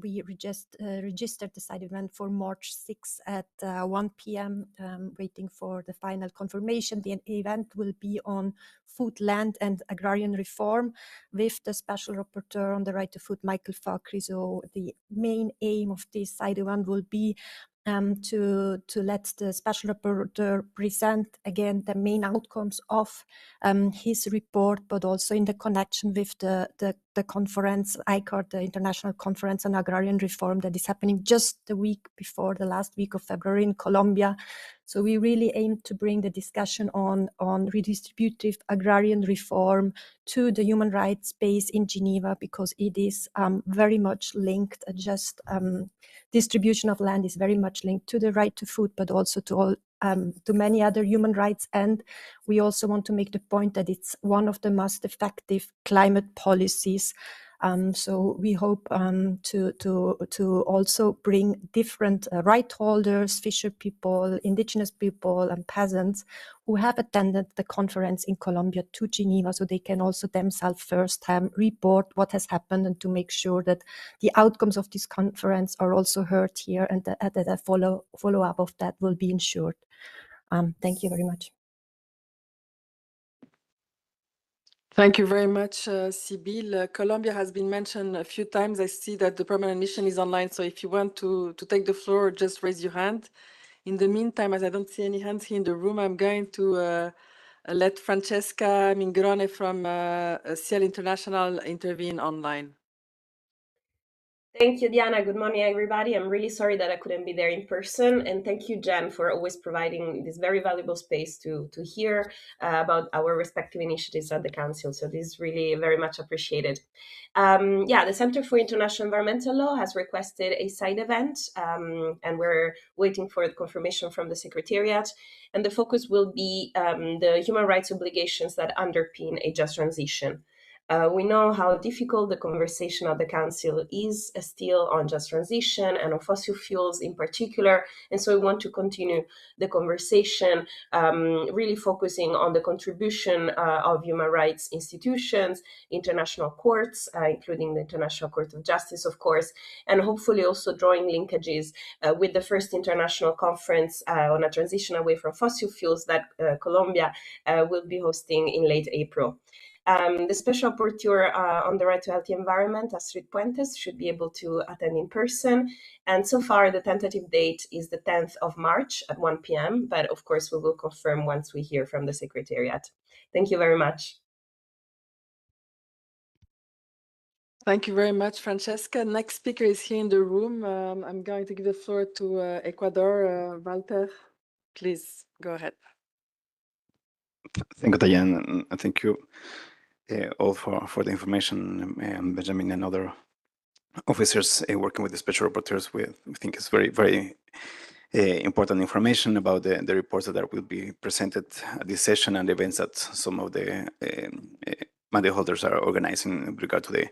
Speaker 8: We registered the side event for March 6 at 1 p.m., waiting for the final confirmation. The event will be on food, land, and agrarian reform with the Special Rapporteur on the right to food, Michael Fakri. So the main aim of this side event will be to let the Special Rapporteur present again the main outcomes of his report, but also in the connection with the conference, ICAR, the International Conference on Agrarian Reform, that is happening just the week before the last week of February in Colombia. So we really aim to bring the discussion on redistributive agrarian reform to the human rights space in Geneva, because it is very much linked. Distribution of land is very much linked to the right to food, but also to many other human rights. And we also want to make the point that it's one of the most effective climate policies. So we hope to also bring different right holders, fisher people, indigenous people, and peasants who have attended the conference in Colombia to Geneva, so they can also themselves firsthand report what has happened, and to make sure that the outcomes of this conference are also heard here, and that a follow-up of that will be ensured. Thank you very much.
Speaker 1: Thank you very much, Sibylle. Colombia has been mentioned a few times. I see that the permanent mission is online, so if you want to take the floor, just raise your hand. In the meantime, as I don't see any hands here in the room, I'm going to let Francesca Mingrone from Ciel International intervene online.
Speaker 9: Thank you, Diana. Good morning, everybody. I'm really sorry that I couldn't be there in person. And thank you, Jen, for always providing this very valuable space to hear about our respective initiatives at the Council. So this is really very much appreciated. The Center for International Environmental Law has requested a side event, and we're waiting for the confirmation from the Secretariat. And the focus will be the human rights obligations that underpin a just transition. We know how difficult the conversation at the Council is still on just transition and on fossil fuels in particular. And so we want to continue the conversation, really focusing on the contribution of human rights institutions, international courts, including the International Court of Justice, of course, and hopefully also drawing linkages with the first international conference on a transition away from fossil fuels that Colombia will be hosting in late April. The Special Rapporteur on the right to healthy environment, Astrid Puentes, should be able to attend in person. And so far, the tentative date is the 10th of March at 1 p.m. But of course, we will confirm once we hear from the Secretariat. Thank you very much.
Speaker 1: Thank you very much, Francesca. Next speaker is here in the room. I'm going to give the floor to Ecuador. Walter, please go ahead.
Speaker 10: Thank you, Diane, and thank you all for the information. Benjamin and other officers working with the special rapporteurs, we think it's very, very important information about the reports that will be presented at this session and the events that some of the mandate holders are organizing with regard to the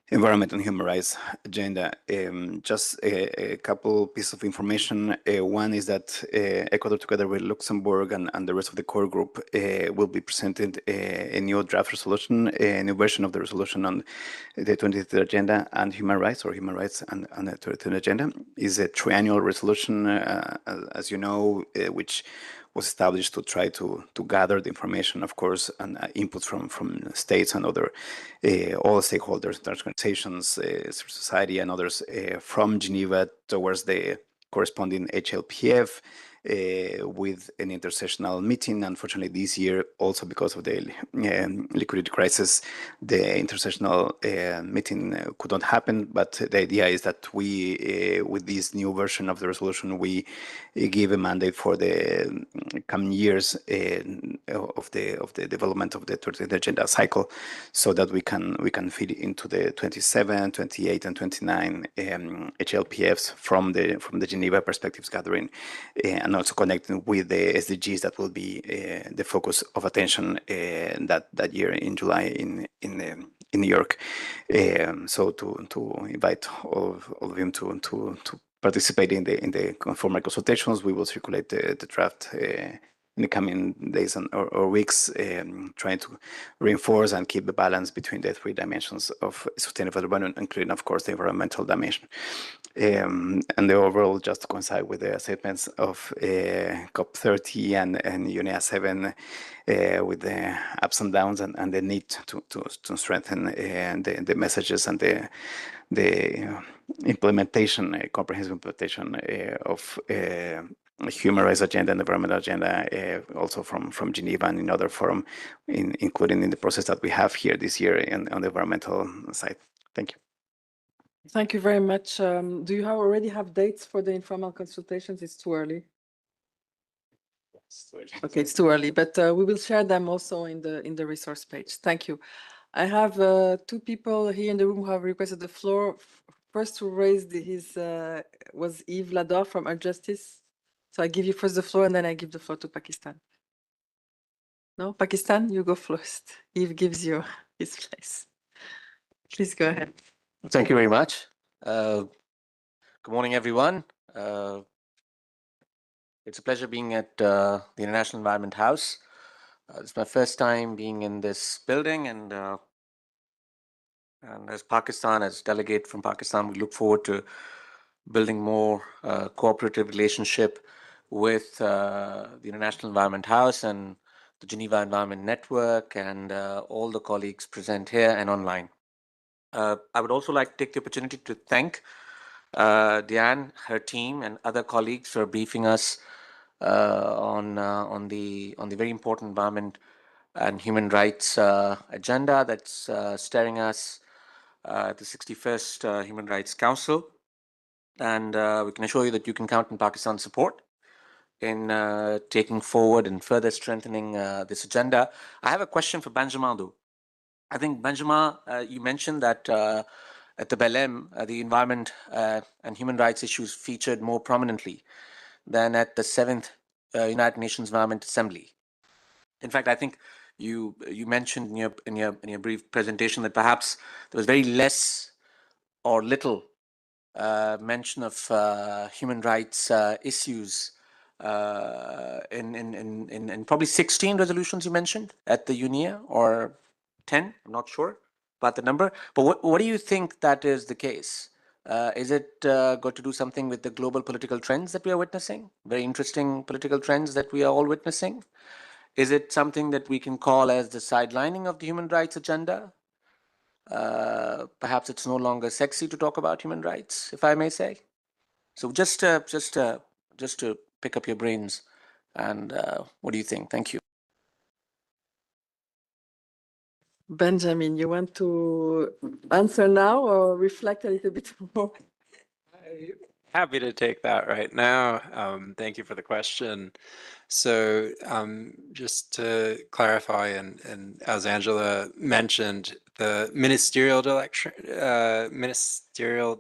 Speaker 10: environment and human rights agenda. Just a couple pieces of information. One is that Ecuador, together with Luxembourg and the rest of the core group, will be presenting a new draft resolution, a new version of the resolution on the 23rd agenda and human rights, or human rights and the 23rd agenda. Is a triennial resolution, as you know, which was established to try to gather the information, of course, and inputs from states and other all stakeholders, organizations, civil society, and others from Geneva towards the corresponding HLPF with an intersessional meeting. Unfortunately, this year, also because of the liquidity crisis, the intersessional meeting could not happen. But the idea is that we, with this new version of the resolution, we give a mandate for the coming years of the development of the 13th agenda cycle, so that we can fit into the 27, 28, and 29 HLPFs from the Geneva perspectives gathering, and also connecting with the SDGs that will be the focus of attention that year in July in New York. So to invite all of them to participate in the formal consultations. We will circulate the draft in the coming days or weeks, trying to reinforce and keep the balance between the three dimensions of sustainable development, including, of course, the environmental dimension. And the overall, just to coincide with the statements of COP30 and UNEA 7, with the ups and downs and the need to strengthen the messages and the implementation, comprehensive implementation of human rights agenda and environmental agenda, also from Geneva and in other forum, including in the process that we have here this year on the environmental side. Thank you.
Speaker 1: Thank you very much. Do you already have dates for the informal consultations? It's too early. Okay, it's too early, but we will share them also in the resource page. Thank you. I have two people here in the room who have requested the floor. First to raise his was Yves Lador from Our Justice. So I give you first the floor and then I give the floor to Pakistan. No, Pakistan, you go first. Yves gives you his place. Please go ahead.
Speaker 11: Thank you very much. Good morning, everyone. It's a pleasure being at the International Environment House. It's my first time being in this building, and as Pakistan, as delegate from Pakistan, we look forward to building more cooperative relationship with the International Environment House and the Geneva Environment Network and all the colleagues present here and online. I would also like to take the opportunity to thank Diane, her team, and other colleagues for briefing us on the very important environment and human rights agenda that's staring us at the 61st Human Rights Council. And we can assure you that you can count on Pakistan's support in taking forward and further strengthening this agenda. I have a question for Benjamin, though. I think, Benjamin, you mentioned that at the Belém, the environment and human rights issues featured more prominently than at the 7th United Nations Environment Assembly. In fact, I think you mentioned in your brief presentation that perhaps there was very less or little mention of human rights issues in probably 16 resolutions you mentioned at the UNEA, or 10, I'm not sure about the number. But what do you think that is the case? Is it got to do something with the global political trends that we are witnessing? Very interesting political trends that we are all witnessing. Is it something that we can call as the sidelining of the human rights agenda? Perhaps it's no longer sexy to talk about human rights, if I may say. So just to pick up your brains, and what do you think? Thank you.
Speaker 1: Benjamin, you want to answer now or reflect a little bit more?
Speaker 2: Happy to take that right now. Thank you for the question. So just to clarify, and as Angela mentioned, the ministerial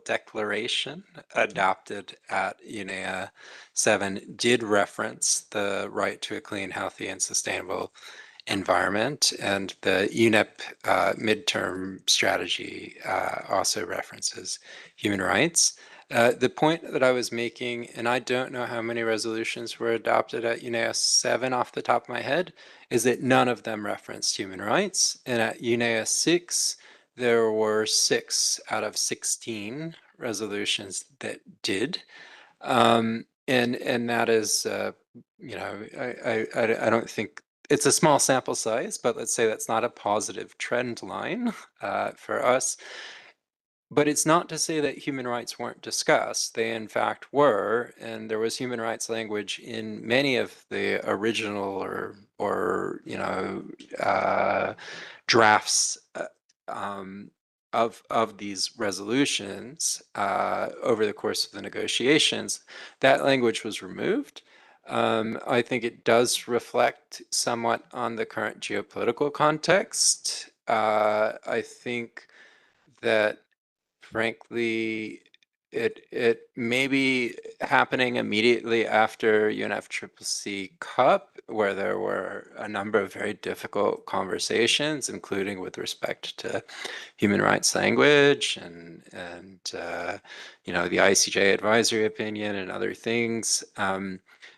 Speaker 2: declaration adopted at UNEA 7 did reference the right to a clean, healthy, and sustainable environment, and the UNEP midterm strategy also references human rights. The point that I was making, and I don't know how many resolutions were adopted at UNEA 7 off the top of my head, is that none of them referenced human rights. And at UNEA 6, there were 6 out of 16 resolutions that did. And that is, you know, I don't think it's a small sample size, but let's say that's not a positive trend line for us. But it's not to say that human rights weren't discussed. They in fact were, and there was human rights language in many of the original or you know drafts of these resolutions over the course of the negotiations. That language was removed. I think it does reflect somewhat on the current geopolitical context. I think that, frankly, it may be happening immediately after UNFCCC Cup, where there were a number of very difficult conversations, including with respect to human rights language and you know, the ICJ advisory opinion and other things.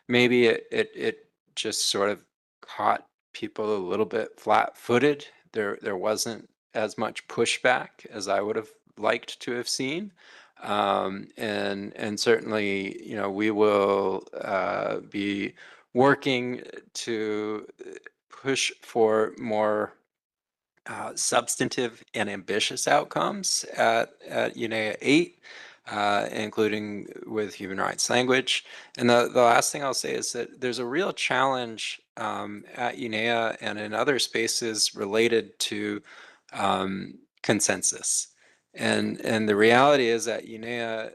Speaker 2: Maybe it just sort of caught people a little bit flat-footed. There wasn't as much pushback as I would have liked to have seen. And certainly, you know, we will be working to push for more substantive and ambitious outcomes at UNEA 8. including with human rights language. And the last thing I'll say is that there's a real challenge at UNEA and in other spaces related to consensus. And the reality is that UNEA,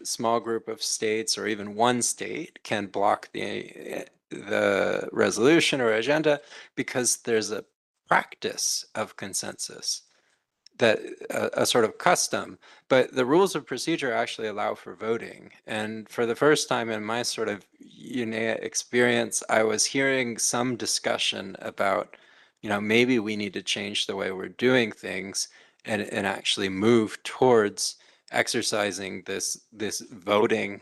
Speaker 2: small group of states or even one state can block the resolution or agenda because there's a practice of consensus, that a sort of custom, but the rules of procedure actually allow for voting. And for the first time in my sort of UNEA experience, I was hearing some discussion about, maybe we need to change the way we're doing things and actually move towards exercising this voting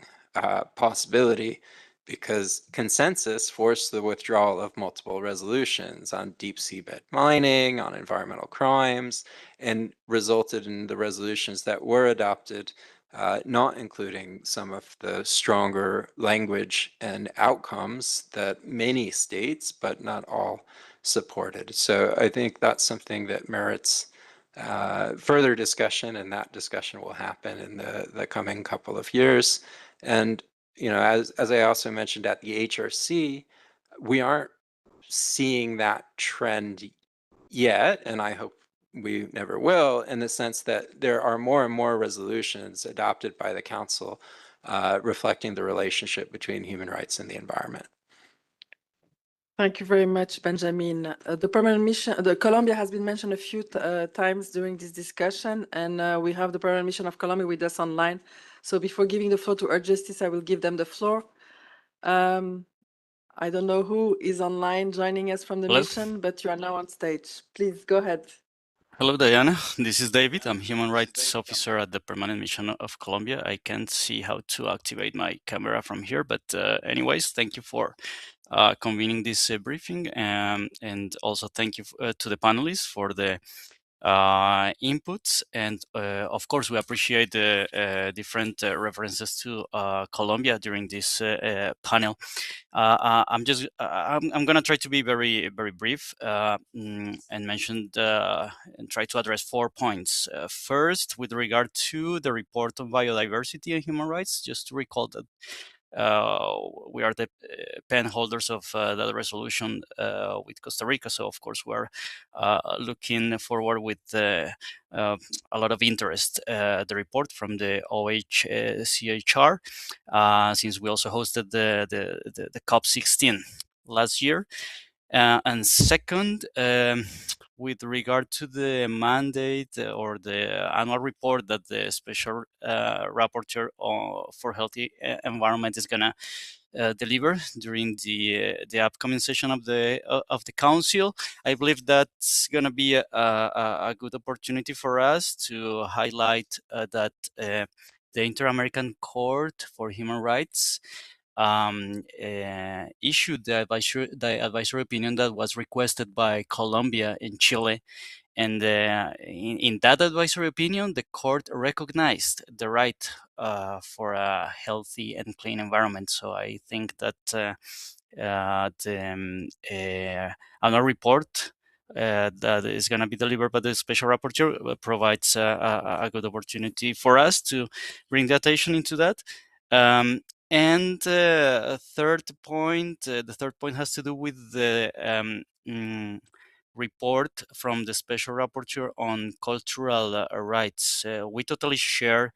Speaker 2: possibility, because consensus forced the withdrawal of multiple resolutions on deep seabed mining, on environmental crimes, and resulted in the resolutions that were adopted, not including some of the stronger language and outcomes that many states, but not all, supported. So I think that's something that merits further discussion, and that discussion will happen in the coming couple of years. And as I also mentioned at the HRC, we aren't seeing that trend yet, and I hope we never will, in the sense that there are more and more resolutions adopted by the Council reflecting the relationship between human rights and the environment.
Speaker 1: Thank you very much, Benjamin. The permanent mission, the Colombia has been mentioned a few times during this discussion, and we have the permanent mission of Colombia with us online. So before giving the floor to Earth Justice, I will give them the floor. I don't know who is online joining us from the mission, but you are now on stage. Please go ahead.
Speaker 12: Hello, Diana. This is David. I'm Human Rights Officer at the Permanent Mission of Colombia. I can't see how to activate my camera from here, but anyways, thank you for convening this briefing, and also thank you to the panelists for the inputs, and of course we appreciate the different references to Colombia during this panel. I'm gonna try to be very brief and mention and try to address 4 points. First, with regard to the report on biodiversity and human rights, just to recall that we are the pen holders of that resolution with Costa Rica. So of course we're looking forward with a lot of interest the report from the OHCHR, since we also hosted the COP16 last year. And second, with regard to the mandate or the annual report that the Special Rapporteur for Healthy Environment is going to deliver during the upcoming session of the Council, I believe that's going to be a good opportunity for us to highlight that the Inter-American Court for Human Rights issued the advisory opinion that was requested by Colombia and Chile. And in that advisory opinion, the court recognized the right for a healthy and clean environment. So I think that the annual report that is going to be delivered by the Special Rapporteur provides a good opportunity for us to bring the attention into that. And the third point has to do with the report from the Special Rapporteur on cultural rights. We totally share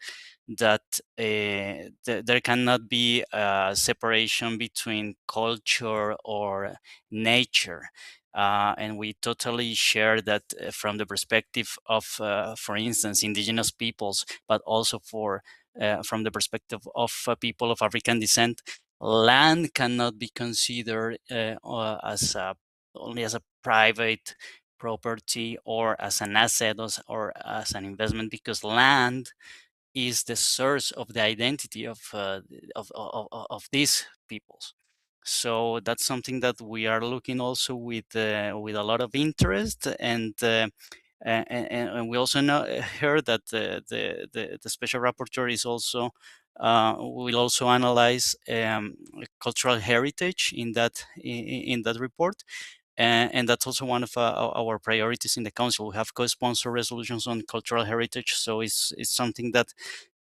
Speaker 12: that there cannot be a separation between culture or nature. And we totally share that from the perspective of, for instance, indigenous peoples, but also from the perspective of people of African descent, land cannot be considered only as a private property or as an asset or as an investment, because land is the source of the identity of these peoples. So that's something that we are looking also with a lot of interest, and we also heard that the Special Rapporteur is also will also analyze cultural heritage in that report. And that's also one of our priorities in the Council. We have co-sponsor resolutions on cultural heritage, so it's something that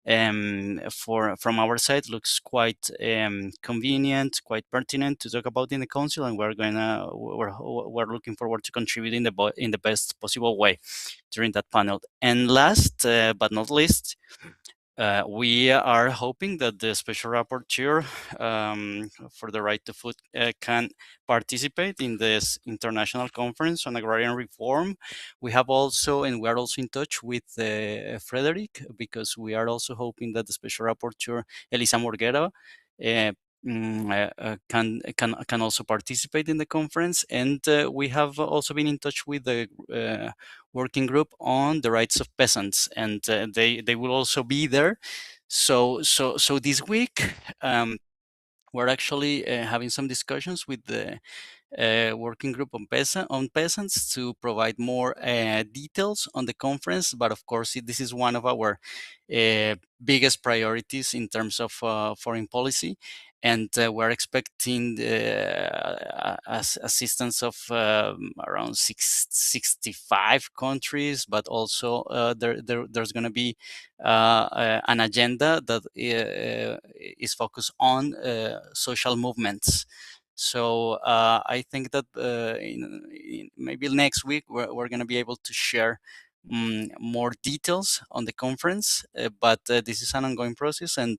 Speaker 12: from our side looks quite convenient, quite pertinent to talk about in the council, and we're looking forward to contribute in the best possible way during that panel. And last but not least, we are hoping that the Special Rapporteur for the right to food can participate in this international conference on agrarian reform. We are also in touch with Frederick, because we are also hoping that the Special Rapporteur Elisa Morguera can also participate in the conference. And we have also been in touch with the working group on the rights of peasants, and they will also be there. So this week we're actually having some discussions with the working group on peasants to provide more details on the conference. But of course, this is one of our biggest priorities in terms of foreign policy. And we're expecting assistance of around 65 countries, but also there's going to be an agenda that is focused on social movements. So I think that in maybe next week we're going to be able to share more details on the conference. But this is an ongoing process, and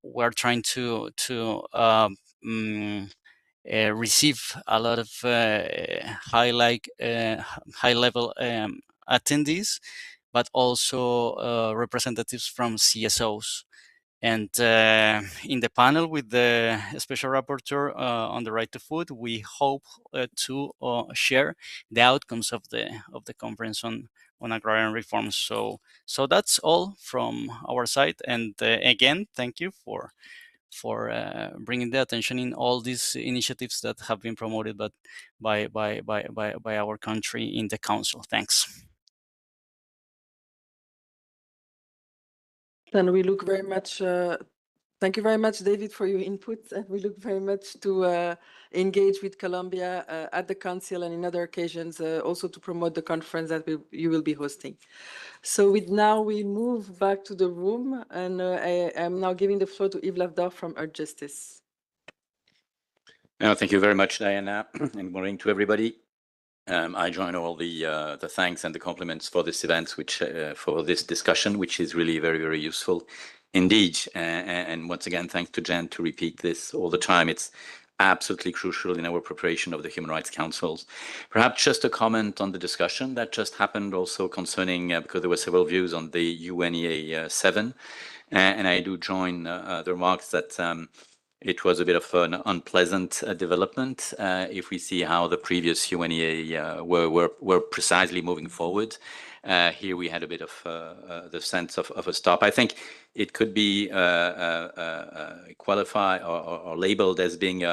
Speaker 12: we're trying to receive a lot of high-level attendees, but also representatives from CSOs. And in the panel with the Special Rapporteur on the right to food, we hope to share the outcomes of the conference on agrarian reforms. So that's all from our side. And again, thank you for bringing the attention in all these initiatives that have been promoted by our country in the Council. Thanks.
Speaker 1: And we look very much, thank you very much, David, for your input. And we look very much to engage with Colombia at the Council and in other occasions, also to promote the conference that you will be hosting. So now we move back to the room, and I am now giving the floor to Yves Lavdor from Earth Justice.
Speaker 13: Thank you very much, Diana, and good morning to everybody. I join all the thanks and the compliments for this event, which for this discussion, which is really very, very useful indeed. And once again, thanks to Jen to repeat this all the time. It's absolutely crucial in our preparation of the Human Rights Councils. Perhaps just a comment on the discussion that just happened also concerning, because there were several views on the UNEA 7, and I do join the remarks that it was a bit of an unpleasant development if we see how the previous UNEA were precisely moving forward. Here we had a bit of the sense of a stop. I think it could be qualified or labeled as being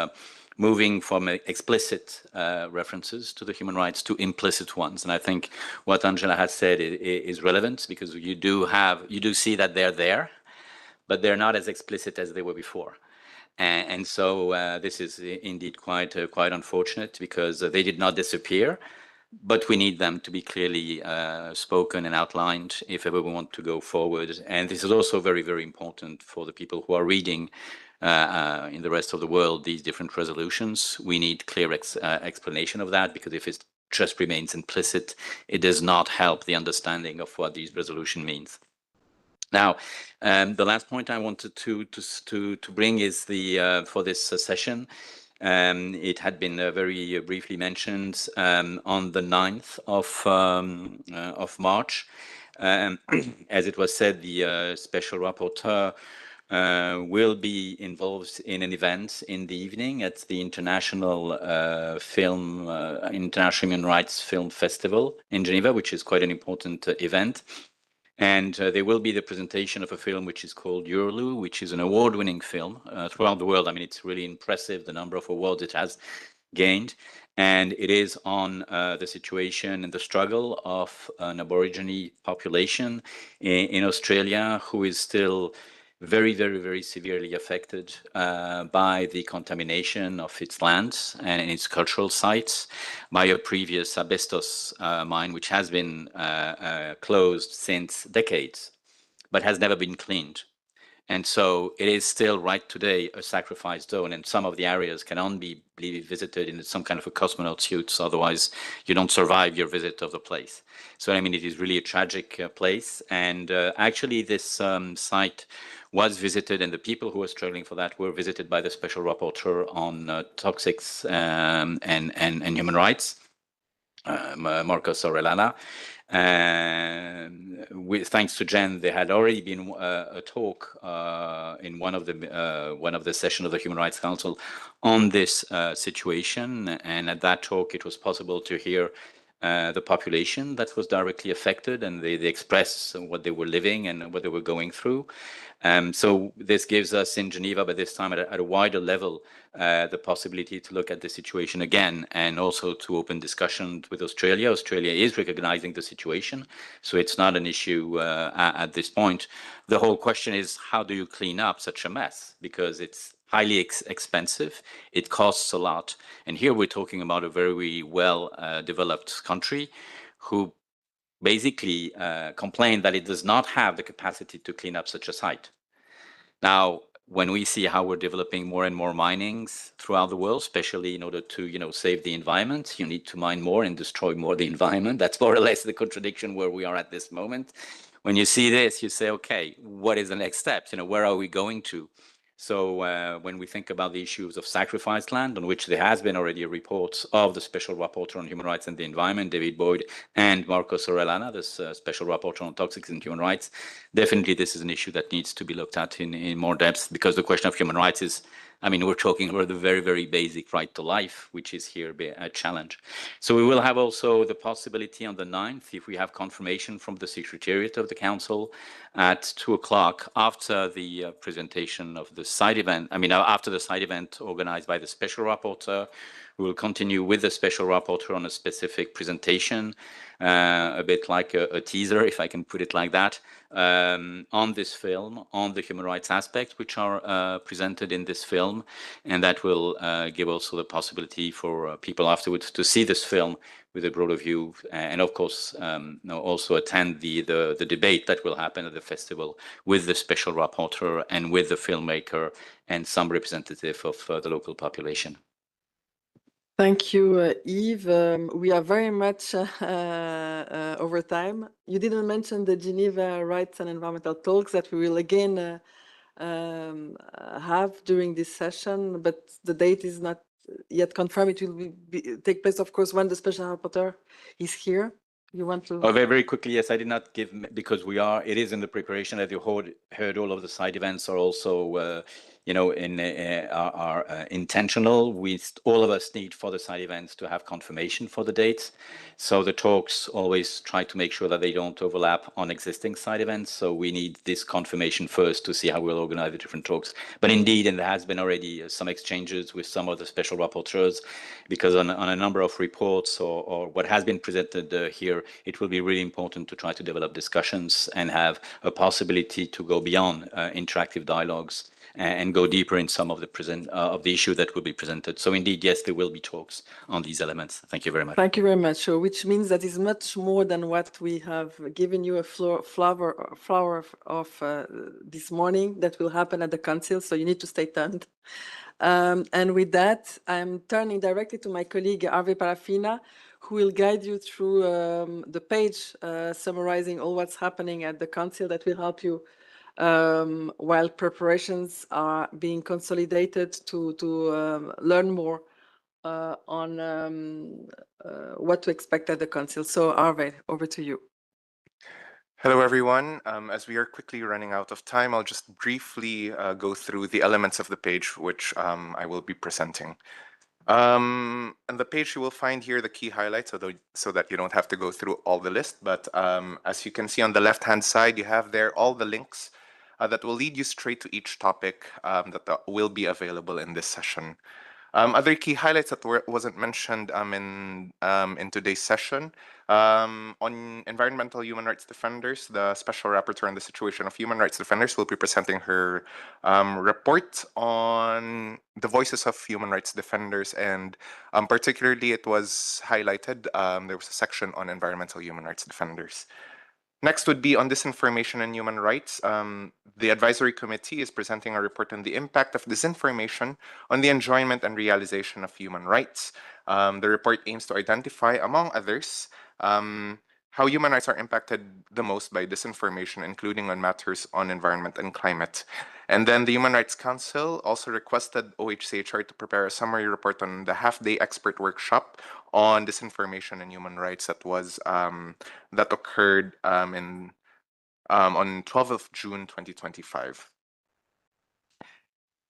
Speaker 13: moving from explicit references to the human rights to implicit ones. And I think what Angela has said is relevant, because you do see that they're there, but they're not as explicit as they were before. And so this is indeed quite unfortunate, because they did not disappear, but we need them to be clearly spoken and outlined if ever we want to go forward. And this is also very, very important for the people who are reading in the rest of the world these different resolutions. We need clear explanation of that, because if it just remains implicit, it does not help the understanding of what this resolution means. Now, the last point I wanted to bring is for this session. It had been very briefly mentioned on the 9th of March. As it was said, the Special Rapporteur will be involved in an event in the evening at the International Human Rights Film Festival in Geneva, which is quite an important event. And there will be the presentation of a film which is called Yurlu, which is an award-winning film throughout the world. I mean, it's really impressive, the number of awards it has gained. And it is on the situation and the struggle of an Aborigine population in Australia, who is still very, very, very severely affected by the contamination of its lands and its cultural sites by a previous asbestos mine, which has been closed since decades, but has never been cleaned. And so it is still right today a sacrifice zone, and some of the areas can only be visited in some kind of a cosmonaut suits. Otherwise, you don't survive your visit of the place. So, I mean, it is really a tragic place. And actually, this site was visited, and the people who were struggling for that were visited by the Special Rapporteur on toxics and human rights, Marcos Orellana. Thanks to Jen, there had already been a talk in one of the sessions of the Human Rights Council on this situation, and at that talk, it was possible to hear the population that was directly affected, and they expressed what they were living and what they were going through. So this gives us in Geneva, but this time at a wider level, the possibility to look at the situation again, and also to open discussion with Australia. Australia is recognizing the situation, so it's not an issue at this point. The whole question is, how do you clean up such a mess? Because it's highly expensive, it costs a lot. And here we're talking about a very well developed country who basically complain that it does not have the capacity to clean up such a site. Now, when we see how we're developing more and more minings throughout the world, especially in order to, save the environment, you need to mine more and destroy more the environment. That's more or less the contradiction where we are at this moment. When you see this, you say, okay, what is the next step? Where are we going to? So when we think about the issues of sacrificed land, on which there has been already a report of the Special Rapporteur on Human Rights and the Environment, David Boyd, and Marcos Orellana, this Special Rapporteur on Toxics and Human Rights, definitely this is an issue that needs to be looked at in more depth, because the question of human rights is, we're talking about the very, very basic right to life, which is here a challenge. So we will have also the possibility on the 9th, if we have confirmation from the Secretariat of the Council, at 2 o'clock after the presentation of the side event, after the side event organized by the Special Rapporteur. We will continue with the Special Rapporteur on a specific presentation, a bit like a teaser, if I can put it like that, on this film, on the human rights aspects, which are presented in this film. And that will give also the possibility for people afterwards to see this film with a broader view, and of course, also attend the debate that will happen at the festival with the Special Rapporteur and with the filmmaker and some representative of the local population.
Speaker 1: Thank you, Yves. We are very much over time. You didn't mention the Geneva Rights and Environmental Talks that we will again have during this session, but the date is not yet confirmed. It will take place, of course, when the Special Rapporteur is here. You want to?
Speaker 13: Oh, very, very quickly, yes, I did not give, because it is in the preparation that you heard all of the side events are also, are intentional. All of us need for the side events to have confirmation for the dates. So the talks always try to make sure that they don't overlap on existing side events. So we need this confirmation first to see how we'll organize the different talks. But indeed, and there has been already some exchanges with some of the Special Rapporteurs, because on a number of reports or what has been presented here, it will be really important to try to develop discussions and have a possibility to go beyond interactive dialogues and go deeper in some of the issue that will be presented. So indeed, yes, there will be talks on these elements. Thank you very much.
Speaker 1: Thank you very much. So, which means that is much more than what we have given you a flower of this morning that will happen at the council. So you need to stay tuned. And with that, I'm turning directly to my colleague Hervé Parafina, who will guide you through the page summarizing all what's happening at the council that will help you while preparations are being consolidated to learn more on what to expect at the council. So Hervé, over to you.
Speaker 14: Hello, everyone. As we are quickly running out of time, I'll just briefly go through the elements of the page which I will be presenting. On the page, you will find here the key highlights, so that you don't have to go through all the list. But as you can see on the left-hand side, you have there all the links that will lead you straight to each topic that will be available in this session. Other key highlights that wasn't mentioned in today's session, on environmental human rights defenders, the Special Rapporteur on the situation of human rights defenders will be presenting her report on the voices of human rights defenders, and particularly it was highlighted, there was a section on environmental human rights defenders. Next would be on disinformation and human rights. The advisory committee is presenting a report on the impact of disinformation on the enjoyment and realization of human rights. The report aims to identify, among others, how human rights are impacted the most by disinformation, including on matters on environment and climate. And then the Human Rights Council also requested OHCHR to prepare a summary report on the half-day expert workshop on disinformation and human rights that was that occurred on 12th of June 2025.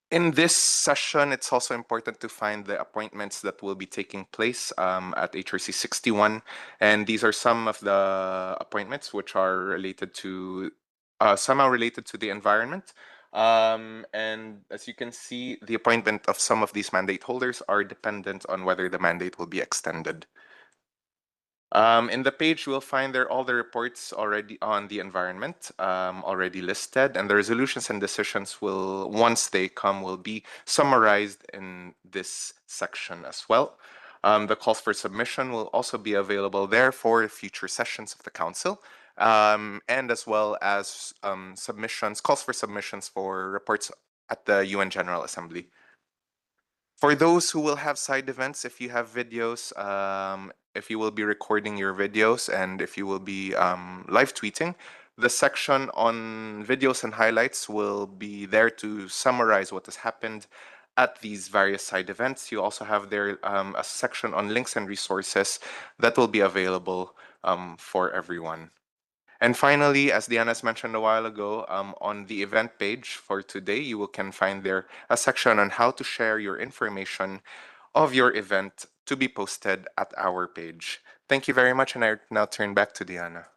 Speaker 14: In this session, it's also important to find the appointments that will be taking place at HRC61. And these are some of the appointments which are related to, somehow related to the environment. And as you can see, the appointment of some of these mandate holders are dependent on whether the mandate will be extended. In the page, you will find there all the reports already on the environment already listed, and the resolutions and decisions will, once they come, will be summarized in this section as well. The calls for submission will also be available there for future sessions of the Council, and as well as calls for submissions for reports at the UN General Assembly. For those who will have side events, if you have videos, if you will be recording your videos, and if you will be live tweeting, the section on videos and highlights will be there to summarize what has happened at these various side events. You also have there a section on links and resources that will be available for everyone. And finally, as Diana's mentioned a while ago, on the event page for today, you can find there a section on how to share your information of your event to be posted at our page. Thank you very much, and I now turn back to Diana.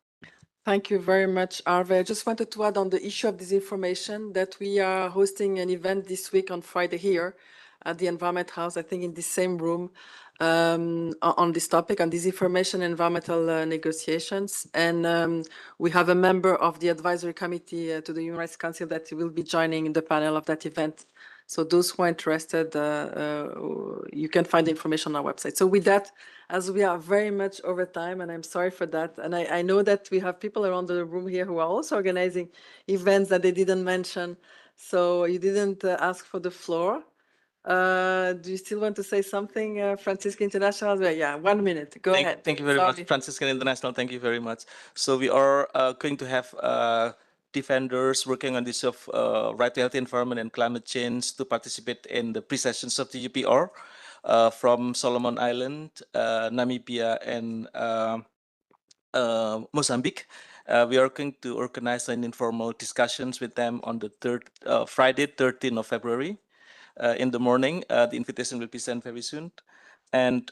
Speaker 1: Thank you very much, Arve. I just wanted to add on the issue of disinformation that we are hosting an event this week on Friday here at the Environment House, I think in the same room, on this topic, on disinformation and environmental negotiations. And we have a member of the advisory committee to the Human Rights Council that will be joining the panel of that event. So those who are interested, you can find the information on our website. So with that, as we are very much over time, and I'm sorry for that, and I know that we have people around the room here who are also organizing events that they didn't mention. So you didn't ask for the floor. Do you still want to say something, Franciscan International? Yeah, 1 minute. Go ahead.
Speaker 15: Thank you very much, Franciscan International. Thank you very much. So we are going to have defenders working on this of right to healthy environment and climate change to participate in the pre-sessions of the UPR from Solomon Island, Namibia, and Mozambique. We are going to organize an informal discussions with them on the Friday, 13th of February. In the morning. The invitation will be sent very soon. And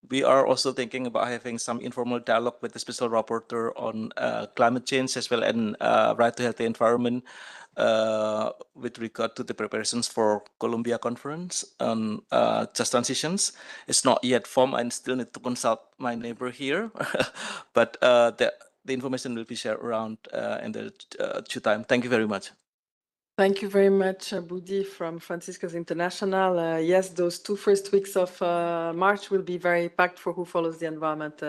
Speaker 15: we are also thinking about having some informal dialogue with the Special Rapporteur on climate change as well and right to healthy environment with regard to the preparations for Columbia Conference on just transitions. It's not yet formed. I still need to consult my neighbor here, but the information will be shared around in the due time. Thank you very much.
Speaker 1: Thank you very much, Budi from Francisco's International. Yes, those 2 first weeks of March will be very packed for who follows the environment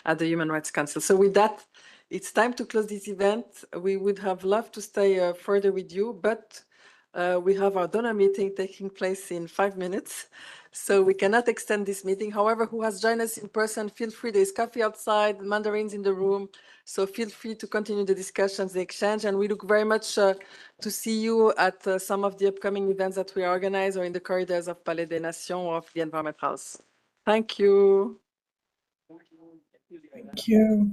Speaker 1: at the Human Rights Council. So with that, it's time to close this event. We would have loved to stay further with you, but we have our donor meeting taking place in 5 minutes. So we cannot extend this meeting. However, who has joined us in person, feel free. There's coffee outside, mandarins in the room. So feel free to continue the discussions, the exchange. And we look very much to see you at some of the upcoming events that we organize or in the corridors of Palais des Nations or of the Environment House. Thank you.
Speaker 3: Thank you.